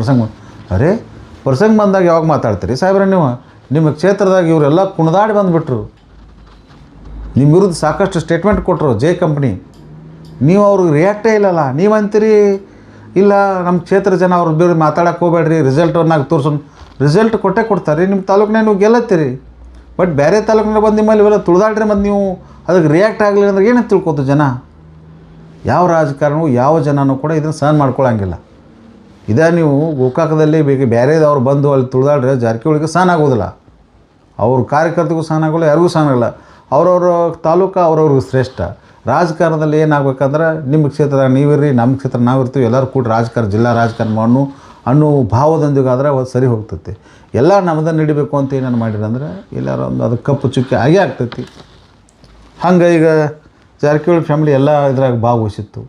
[SPEAKER 7] ಪ್ರಸಂಗ ಬಂದಾಗ ಯಾವಾಗ ಮಾತಾಡ್ತೀರಿ ಸಾಹೇಬ್ರೆ ನೀವು? ನಿಮ್ಮ ಕ್ಷೇತ್ರದಾಗ ಇವರೆಲ್ಲ ಕುಣಿದಾಡಿ ಬಂದುಬಿಟ್ರು. ನಿಮ್ಮ ವಿರುದ್ಧ ಸಾಕಷ್ಟು ಸ್ಟೇಟ್ಮೆಂಟ್ ಕೊಟ್ಟರು ಜೆ ಕಂಪ್ನಿ. ನೀವು ಅವ್ರಿಗೆ ರಿಯಾಕ್ಟೇ ಇಲ್ಲಲ್ಲ. ನೀವು ಅಂತೀರಿ ಇಲ್ಲ ನಮ್ಮ ಕ್ಷೇತ್ರ ಜನ ಅವ್ರ ಬೇರೆ ಮಾತಾಡೋಕೆ ಹೋಗ್ಬೇಡ್ರಿ, ರಿಸಲ್ಟನ್ನಾಗ ತೋರ್ಸೋಣ. ರಿಸಲ್ಟ್ ಕೊಡ್ತಾರೆ. ನಿಮ್ಮ ತಾಲೂಕಿನಾಗ ನೀವು ಗೆಲ್ಲತ್ತೀರಿ. ಬಟ್ ಬೇರೆ ತಾಲೂಕಿನಾಗ ಬಂದು ನಿಮ್ಮಲ್ಲಿ ಇವೆಲ್ಲ ತುಳಿದಾಡ್ರಿ, ಮತ್ತು ನೀವು ಅದಕ್ಕೆ ರಿಯಾಕ್ಟ್ ಆಗಲಿಲ್ಲ ಅಂದ್ರೆ ಏನಂತ ತಿಳ್ಕೊತು ಜನ? ಯಾವ ರಾಜಕಾರಣವು ಯಾವ ಜನನೂ ಕೂಡ ಇದನ್ನು ಸಹನ ಮಾಡ್ಕೊಳ್ಳೋಂಗಿಲ್ಲ. ಇದೇ ನೀವು ಗೋಕಾಕದಲ್ಲಿ ಬೇರೆದವ್ರು ಬಂದು ಅಲ್ಲಿ ತುಳಿದಾಡ್ರೆ ಜಾರಕಿಹೊಳಿಗೆ ಸಹನ ಆಗೋದಿಲ್ಲ, ಅವ್ರ ಕಾರ್ಯಕರ್ತರಿಗೂ ಸಹನ ಆಗೋಲ್ಲ, ಯಾರಿಗೂ ಸಹನ ಆಗಲ್ಲ. ಅವ್ರವ್ರ ತಾಲೂಕು ಅವ್ರವ್ರಿಗೆ ಶ್ರೇಷ್ಠ. ರಾಜಕಾರಣದಲ್ಲಿ ಏನಾಗಬೇಕಂದ್ರೆ ನಿಮ್ಮ ಕ್ಷೇತ್ರದಾಗ ನೀವಿರ್ರಿ, ನಮ್ಮ ಕ್ಷೇತ್ರ ನಾವಿರ್ತೀವಿ, ಎಲ್ಲರೂ ಕೂಡ ರಾಜಕಾರಣ ಜಿಲ್ಲಾ ರಾಜಕಾರಣ ಅನ್ನೋ ಭಾವದೊಂದಿಗಾದ್ರೆ ಅದು ಸರಿ ಹೋಗ್ತೈತಿ. ಎಲ್ಲ ನಮ್ಮದನ್ನು ನಡಿಬೇಕು ಅಂತ ಏನೇನು ಮಾಡಿರಂದ್ರೆ ಎಲ್ಲರೂ ಒಂದು ಅದು ಕಪ್ಪು ಚುಕ್ಕಿ ಆಗೇ ಆಗ್ತೈತಿ. ಹಂಗೆ ಈಗ ಜಾರಕಿಹೊಳಿ ಫ್ಯಾಮಿಲಿ ಎಲ್ಲ ಇದ್ರಾಗ ಭಾಗವಹಿಸಿತ್ತು.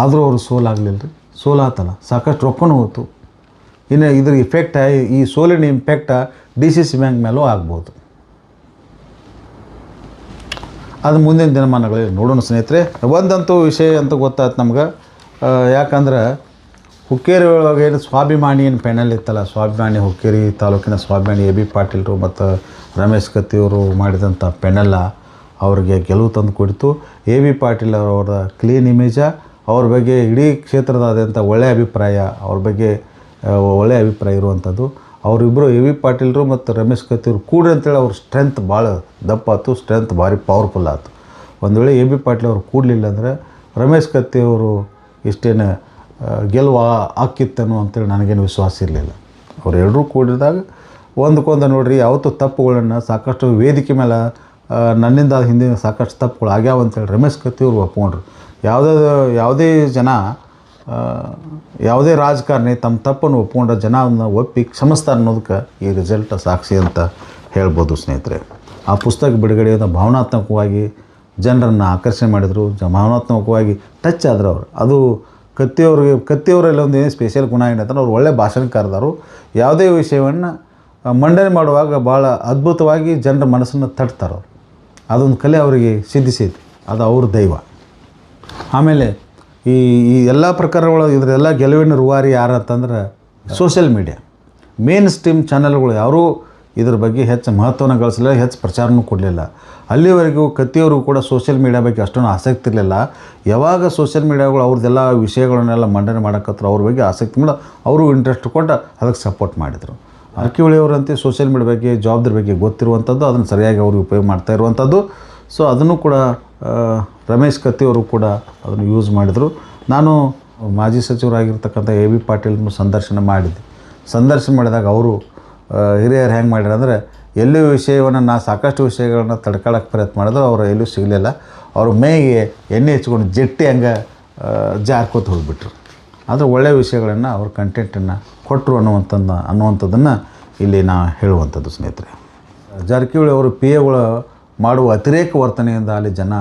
[SPEAKER 7] ಆದರೂ ಅವರು ಸೋಲಾಗಲಿಲ್ಲ ರೀ. ಸೋಲಾತಲ್ಲ, ಸಾಕಷ್ಟು ರೊಕ್ಕನೂ ಹೋಯ್ತು. ಇನ್ನು ಇದ್ರ ಇಫೆಕ್ಟ್, ಈ ಸೋಲಿನ ಇಂಪ್ಯಾಕ್ಟ DCC ಬ್ಯಾಂಕ್ ಮೇಲೂ ಆಗ್ಬೋದು. ಅದು ಮುಂದಿನ ದಿನಮಾನಗಳಲ್ಲಿ ನೋಡೋಣ ಸ್ನೇಹಿತರೆ. ಒಂದಂತೂ ವಿಷಯ ಅಂತ ಗೊತ್ತಾಯ್ತು ನಮ್ಗೆ. ಯಾಕಂದ್ರೆ ಹುಕ್ಕೇರಿ ಒಳಗೆ ಏನು ಸ್ವಾಭಿಮಾನಿ ಏನು ಪ್ಯಾನಲ್ ಇತ್ತಲ್ಲ, ಸ್ವಾಭಿಮಾನಿ ಹುಕ್ಕೇರಿ ತಾಲೂಕಿನ ಸ್ವಾಭಿಮಾನಿ AB ಪಾಟೀಲರು ಮತ್ತು ರಮೇಶ್ ಕತ್ತಿಯವರು ಮಾಡಿದಂಥ ಪ್ಯಾನಲ್ಲ ಅವ್ರಿಗೆ ಗೆಲುವು ತಂದು ಕೊಡ್ತು. AB ಪಾಟೀಲ್ ಅವರ ಕ್ಲೀನ್ ಇಮೇಜ, ಅವ್ರ ಬಗ್ಗೆ ಇಡೀ ಕ್ಷೇತ್ರದಾದ್ಯಂತ ಒಳ್ಳೆಯ ಅಭಿಪ್ರಾಯ, ಅವ್ರ ಬಗ್ಗೆ ಒಳ್ಳೆಯ ಅಭಿಪ್ರಾಯ ಇರುವಂಥದ್ದು. ಅವರಿಬ್ಬರು AB ಪಾಟೀಲರು ಮತ್ತು ರಮೇಶ್ ಕತ್ತಿಯವರು ಕೂಡಿ ಅಂತೇಳಿ ಅವ್ರ ಸ್ಟ್ರೆಂತ್ ಭಾಳ ದಪ್ಪ ಆಯ್ತು, ಸ್ಟ್ರೆಂತ್ ಭಾರಿ ಪವರ್ಫುಲ್ ಆಯ್ತು. ಒಂದು ವೇಳೆ AB ಪಾಟೀಲ್ ಅವರು ಕೂಡಲಿಲ್ಲ ಅಂದರೆ ರಮೇಶ್ ಕತ್ತಿಯವರು ಇಷ್ಟೇನು ಗೆಲುವು ಆಕ್ಕಿತ್ತನು ಅಂತೇಳಿ ನನಗೇನು ವಿಶ್ವಾಸ ಇರಲಿಲ್ಲ. ಅವರೆಲ್ಲರೂ ಕೂಡಿದಾಗ ಒಂದಕ್ಕೊಂದು ನೋಡ್ರಿ, ಯಾವತ್ತೂ ತಪ್ಪುಗಳನ್ನು ಸಾಕಷ್ಟು ವೇದಿಕೆ ಮೇಲೆ ನನ್ನಿಂದ ಹಿಂದಿನ ಸಾಕಷ್ಟು ತಪ್ಪುಗಳು ಆಗ್ಯಾವ ಅಂತೇಳಿ ರಮೇಶ್ ಕತ್ತಿಯವರು ಒಪ್ಕೊಂಡ್ರು. ಯಾವುದೇ ಜನ, ಯಾವುದೇ ರಾಜಕಾರಣಿ ತಮ್ಮ ತಪ್ಪನ್ನು ಒಪ್ಕೊಂಡ್ರೆ ಜನವನ್ನು ಒಪ್ಪಿ ಕ್ಷಮಿಸ್ತಾರೆ ಅನ್ನೋದಕ್ಕೆ ಈ ರಿಸಲ್ಟ್ ಸಾಕ್ಷಿ ಅಂತ ಹೇಳ್ಬೋದು ಸ್ನೇಹಿತರೆ. ಆ ಪುಸ್ತಕ ಬಿಡುಗಡೆಯಿಂದ ಭಾವನಾತ್ಮಕವಾಗಿ ಜನರನ್ನು ಆಕರ್ಷಣೆ ಮಾಡಿದರು, ಭಾವನಾತ್ಮಕವಾಗಿ ಟಚ್ ಆದರು ಅವರು. ಅದು ಕತ್ತಿಯವರಲ್ಲಿ ಒಂದು ಏನು ಸ್ಪೆಷಲ್ ಗುಣ ಏನಂತಂದ್ರೆ ಅವ್ರು ಒಳ್ಳೆ ಭಾಷಣಕಾರರು. ಯಾವುದೇ ವಿಷಯವನ್ನು ಮಂಡನೆ ಮಾಡುವಾಗ ಭಾಳ ಅದ್ಭುತವಾಗಿ ಜನರ ಮನಸ್ಸನ್ನು ತಟ್ತಾರೆ ಅವರು. ಅದೊಂದು ಕಲೆ ಅವರಿಗೆ ಸಿದ್ಧಿಸಿದೆ, ಅದು ಅವ್ರ ದೈವ. ಆಮೇಲೆ ಈ ಎಲ್ಲ ಪ್ರಕಾರಗಳು ಇದರೆಲ್ಲ ಗೆಲುವಿನ ರೂವಾರಿ ಯಾರು ಅಂತಂದ್ರೆ ಸೋಷಿಯಲ್ ಮೀಡಿಯಾ, ಮೇನ್ ಸ್ಟ್ರೀಮ್ ಚಾನಲ್ಗಳು ಯಾರೂ ಇದ್ರ ಬಗ್ಗೆ ಹೆಚ್ಚು ಮಹತ್ವನ ಗಳಿಸಲಿಲ್ಲ, ಹೆಚ್ಚು ಪ್ರಚಾರನೂ ಕೊಡಲಿಲ್ಲ. ಅಲ್ಲಿವರೆಗೂ ಕತ್ತಿಯವರು ಕೂಡ ಸೋಷಿಯಲ್ ಮೀಡಿಯಾ ಬಗ್ಗೆ ಅಷ್ಟೊಂದು ಆಸಕ್ತಿ ಇರಲಿಲ್ಲ. ಯಾವಾಗ ಸೋಷಿಯಲ್ ಮೀಡಿಯಾಗಳು ಅವ್ರದ್ದೆಲ್ಲ ವಿಷಯಗಳನ್ನೆಲ್ಲ ಮಂಡನೆ ಮಾಡೋಕ್ಕತ್ರ ಅವ್ರ ಬಗ್ಗೆ ಆಸಕ್ತಿ ಮಾಡಿ ಅವರು ಇಂಟ್ರೆಸ್ಟ್ ಕೊಟ್ಟು ಅದಕ್ಕೆ ಸಪೋರ್ಟ್ ಮಾಡಿದರು. ಜಾರಕಿಹೊಳಿಯವರಂತೆ ಸೋಷಿಯಲ್ ಮೀಡಿಯಾ ಬಗ್ಗೆ ಜವಾಬ್ದಾರಿ ಬಗ್ಗೆ ಗೊತ್ತಿರುವಂಥದ್ದು, ಅದನ್ನು ಸರಿಯಾಗಿ ಅವರು ಉಪಯೋಗ ಮಾಡ್ತಾ ಇರುವಂಥದ್ದು. ಸೊ ಅದನ್ನು ಕೂಡ ರಮೇಶ್ ಕತ್ತಿಯವರು ಕೂಡ ಅದನ್ನು ಯೂಸ್ ಮಾಡಿದರು. ನಾನು ಮಾಜಿ ಸಚಿವರಾಗಿರ್ತಕ್ಕಂಥ AB ಪಾಟೀಲ್ನ ಸಂದರ್ಶನ ಮಾಡಿದ್ದೆ. ಸಂದರ್ಶನ ಮಾಡಿದಾಗ ಅವರು ಹಿರಿಯರು ಹೆಂಗೆ ಮಾಡ್ಯಾರ ಅಂದರೆ, ಎಲ್ಲೂ ವಿಷಯವನ್ನು ನಾ ಸಾಕಷ್ಟು ವಿಷಯಗಳನ್ನ ತಡ್ಕೊಳ್ಳೋಕೆ ಪ್ರಯತ್ನ ಮಾಡಿದ್ರು ಅವರು ಎಲ್ಲೂ ಸಿಗಲಿಲ್ಲ. ಅವ್ರ ಮೈಗೆ ಎಣ್ಣೆ ಹಚ್ಕೊಂಡು ಜಟ್ಟಿ ಹಂಗೆ ಜಾರ್ಕೋತ ಹೋಗ್ಬಿಟ್ರು. ಆದರೆ ಒಳ್ಳೆಯ ವಿಷಯಗಳನ್ನು ಅವ್ರ ಕಂಟೆಂಟನ್ನು ಕೊಟ್ಟರು ಅನ್ನುವಂಥದ್ದನ್ನು ಇಲ್ಲಿ ನಾ ಹೇಳುವಂಥದ್ದು ಸ್ನೇಹಿತರೆ. ಜಾರಕಿಹೊಳಿ ಅವರು ಪಿ ಎಗಳು ಮಾಡುವ ಅತಿರೇಕ ವರ್ತನೆಯಿಂದ ಅಲ್ಲಿ ಜನ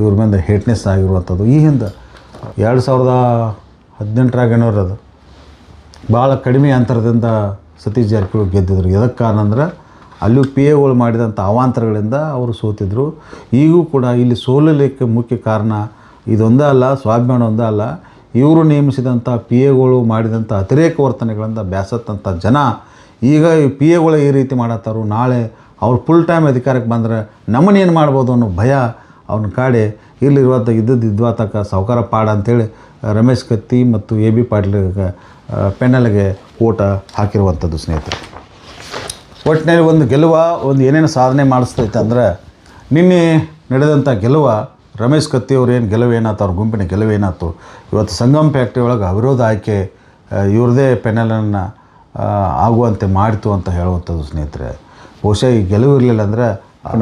[SPEAKER 7] ಇವ್ರ ಮೇಲೆ ಹೇಟ್ನೆಸ್ ಆಗಿರುವಂಥದ್ದು. ಈ ಹಿಂದೆ 2018 ಅದು ಭಾಳ ಕಡಿಮೆ ಅಂತರದಿಂದ ಸತೀಶ್ ಜಾರಕಿಹೊಳಿ ಗೆದ್ದಿದ್ರು. ಎದಕ್ಕೆ ಕಾರಣ ಅಂದ್ರೆ ಅಲ್ಲೂ ಪಿ ಎಗಳು ಮಾಡಿದಂಥ ಅವಾಂತರಗಳಿಂದ ಅವರು ಸೋತಿದ್ರು. ಈಗೂ ಕೂಡ ಇಲ್ಲಿ ಸೋಲಲಿಕ್ಕೆ ಮುಖ್ಯ ಕಾರಣ ಇದೊಂದೇ ಅಲ್ಲ, ಸ್ವಾಭಿಮಾನ ಒಂದೇ ಅಲ್ಲ, ಇವರು ನೇಮಿಸಿದಂಥ ಪಿ ಎಗಳು ಮಾಡಿದಂಥ ಅತಿರೇಕ ವರ್ತನೆಗಳಿಂದ ಬ್ಯಾಸತ್ತಂಥ ಜನ ಈಗ ಈ ಪಿ ಎಗಳು ಈ ರೀತಿ ಮಾಡತ್ತಾರು. ನಾಳೆ ಅವ್ರು ಫುಲ್ ಟೈಮ್ ಅಧಿಕಾರಕ್ಕೆ ಬಂದರೆ ನಮ್ಮನ್ನೇನು ಮಾಡ್ಬೋದು ಅನ್ನೋ ಭಯ ಅವ್ನ ಕಾಡಿ ಇದ್ವಾತಕ ಸಾವುಕಾರ ಪಾಡ ಅಂಥೇಳಿ ರಮೇಶ್ ಕತ್ತಿ ಮತ್ತು ಎ ಬಿ ಪಾಟೀಲ್ ಪೆನ್ನಲ್ಗೆ ಓಟ ಹಾಕಿರುವಂಥದ್ದು ಸ್ನೇಹಿತರೆ. ಒಟ್ಟಿನಲ್ಲಿ ಒಂದು ಗೆಲುವ ಒಂದು ಏನೇನು ಸಾಧನೆ ಮಾಡಿಸ್ತೈತೆ ಅಂದರೆ ನಿನ್ನೆ ನಡೆದಂಥ ಗೆಲುವ ರಮೇಶ್ ಕತ್ತಿ ಅವ್ರು ಏನು ಗೆಲುವೇನಾಯ್ತು, ಅವ್ರ ಗುಂಪಿನ ಗೆಲುವೇನಾಯ್ತು, ಇವತ್ತು ಸಂಗಮ್ ಫ್ಯಾಕ್ಟ್ರಿ ಒಳಗೆ ಅವಿರೋಧ ಆಯ್ಕೆ ಇವ್ರದೇ ಪೆನಲನ್ನು ಆಗುವಂತೆ ಮಾಡಿತು ಅಂತ ಹೇಳುವಂಥದ್ದು ಸ್ನೇಹಿತರೆ. ಬಹುಶಃ ಈ ಗೆಲುವು ಇರಲಿಲ್ಲ ಅಂದರೆ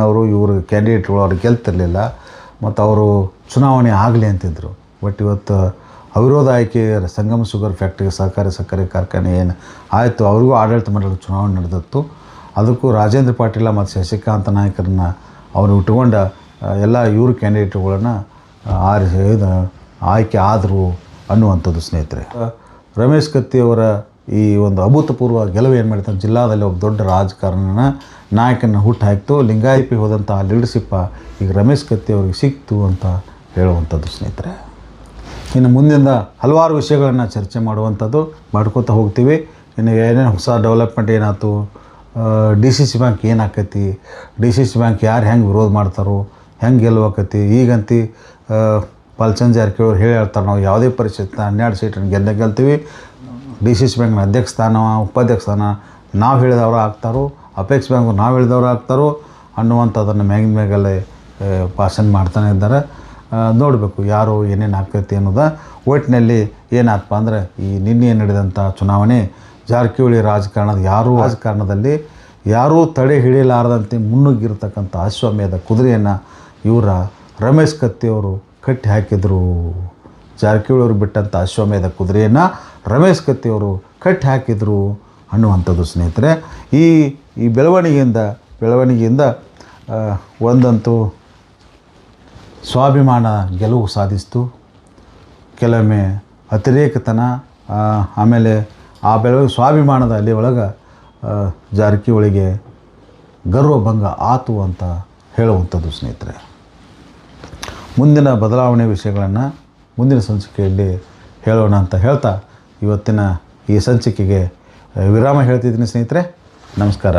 [SPEAKER 7] ಅವರು ಇವರು ಕ್ಯಾಂಡಿಡೇಟ್ಗಳು ಅವ್ರು ಗೆಲ್ತಿರಲಿಲ್ಲ ಮತ್ತು ಅವರು ಚುನಾವಣೆ ಆಗಲಿ ಅಂತಿದ್ರು. ಬಟ್ ಇವತ್ತು ಅವಿರೋಧ ಆಯ್ಕೆ ಸಂಗಮ್ ಶುಗರ್ ಫ್ಯಾಕ್ಟ್ರಿಗೆ ಸಹಕಾರಿ ಸಕ್ಕರೆ ಕಾರ್ಖಾನೆ ಏನು ಆಯಿತು, ಅವ್ರಿಗೂ ಆಡಳಿತ ಮಂಡಳಿ ಚುನಾವಣೆ ನಡೆದಿತ್ತು. ಅದಕ್ಕೂ ರಾಜೇಂದ್ರ ಪಾಟೀಲ ಮತ್ತು ಶಶಿಕಾಂತ ನಾಯಕರನ್ನ ಅವರು ಇಟ್ಕೊಂಡ ಎಲ್ಲ ಇವ್ರ ಕ್ಯಾಂಡಿಡೇಟ್ಗಳನ್ನು ಆಯ್ಕೆ ಆದರು ಅನ್ನುವಂಥದ್ದು ಸ್ನೇಹಿತರೆ. ರಮೇಶ್ ಕತ್ತಿ ಅವರ ಈ ಒಂದು ಅಭೂತಪೂರ್ವ ಗೆಲುವು ಏನು ಮಾಡ್ತಾರೆ, ಜಿಲ್ಲಾದಲ್ಲಿ ಒಬ್ಬ ದೊಡ್ಡ ರಾಜಕಾರಣ ನಾಯಕನ ಹುಟ್ಟು ಹಾಕಿತು. ಲಿಂಗಾಯಪಿ ಹೋದಂಥ ಲೀಡರ್ಶಿಪ್ಪ ಈಗ ರಮೇಶ್ ಕತ್ತಿ ಅವ್ರಿಗೆ ಸಿಕ್ತು ಅಂತ ಹೇಳುವಂಥದ್ದು ಸ್ನೇಹಿತರೆ. ಇನ್ನು ಮುಂದಿನ ಹಲವಾರು ವಿಷಯಗಳನ್ನು ಚರ್ಚೆ ಮಾಡ್ಕೋತಾ ಹೋಗ್ತೀವಿ. ಇನ್ನು ಏನೇನು ಹೊಸ ಡೆವಲಪ್ಮೆಂಟ್ ಏನಾಯ್ತು, DCC ಬ್ಯಾಂಕ್ ಏನಾಕೈತಿ, DCC ಬ್ಯಾಂಕ್ ಯಾರು ಹೆಂಗೆ ವಿರೋಧ ಮಾಡ್ತಾರೋ, ಹೆಂಗೆ ಗೆಲ್ಲುವಾಕತಿ. ಈಗಂತೂ ಪಲ್ಚನ್ ಜಾರಕಿಹೊಳಿ ಹೇಳಿ ಹೇಳ್ತಾರೆ, ನಾವು ಯಾವುದೇ ಪರಿಸ್ಥಿತಿ 12 ಸೀಟನ್ನು ಗೆಲ್ತೀವಿ, DCC ಬ್ಯಾಂಕ್ನ ಅಧ್ಯಕ್ಷ ಸ್ಥಾನ ಉಪಾಧ್ಯಕ್ಷ ಸ್ಥಾನ ನಾವು ಹೇಳಿದವರು ಆಗ್ತಾರೋ, ಅಪೆಕ್ಸ್ ಬ್ಯಾಂಕ್ ನಾವು ಹೇಳಿದವರು ಆಗ್ತಾರೋ ಅನ್ನುವಂಥದ್ದನ್ನು ಮ್ಯಾಗಿನ ಮ್ಯಾಗಲ್ಲೇ ಭಾಷಣ ಮಾಡ್ತಾನೆ ಇದ್ದಾರೆ. ನೋಡಬೇಕು ಯಾರು ಏನೇನು ಆಗ್ತೈತಿ ಅನ್ನೋದು. ಒಟ್ಟಿನಲ್ಲಿ ಏನಾಯ್ತಪ್ಪ ಅಂದರೆ ಈ ನಿನ್ನೆ ನಡೆದಂಥ ಚುನಾವಣೆ ಜಾರಕಿಹೊಳಿ ರಾಜಕಾರಣದಲ್ಲಿ ಯಾರೂ ತಡೆ ಹಿಡಿಯಲಾರದಂತೆ ಮುನ್ನುಗ್ಗಿರ್ತಕ್ಕಂಥ ಅಶ್ವಮೇಧ ಕುದುರೆಯನ್ನು ಇವರ ರಮೇಶ್ ಕತ್ತಿಯವರು ಕಟ್ಟಿ ಹಾಕಿದರು. ಜಾರಕಿಹೊಳಿ ಅವರು ಬಿಟ್ಟಂಥ ಅಶ್ವಮೇಧ ಕುದುರೆಯನ್ನು ರಮೇಶ್ ಕತ್ತಿಯವರು ಕಟ್ಟಿ ಹಾಕಿದರು ಅನ್ನುವಂಥದ್ದು ಸ್ನೇಹಿತರೆ. ಈ ಬೆಳವಣಿಗೆಯಿಂದ ಒಂದಂತೂ ಸ್ವಾಭಿಮಾನ ಗೆಲುವು ಸಾಧಿಸಿತು. ಕೆಲವೊಮ್ಮೆ ಅತಿರೇಕತನ, ಆಮೇಲೆ ಆ ಸ್ವಾಭಿಮಾನದ ಅಲ್ಲಿ ಒಳಗೆ ಜಾರಕಿಹೊಳಿಗೆ ಗರ್ವಭಂಗ ಆತು ಅಂತ ಹೇಳುವಂಥದ್ದು ಸ್ನೇಹಿತರೆ. ಮುಂದಿನ ಬದಲಾವಣೆ ವಿಷಯಗಳನ್ನು ಮುಂದಿನ ಸಂಚಿಕೆಯಲ್ಲಿ ಹೇಳೋಣ ಅಂತ ಹೇಳ್ತಾ ಇವತ್ತಿನ ಈ ಸಂಚಿಕೆಗೆ ವಿರಾಮ ಹೇಳ್ತಿದ್ದೀನಿ ಸ್ನೇಹಿತರೆ. ನಮಸ್ಕಾರ.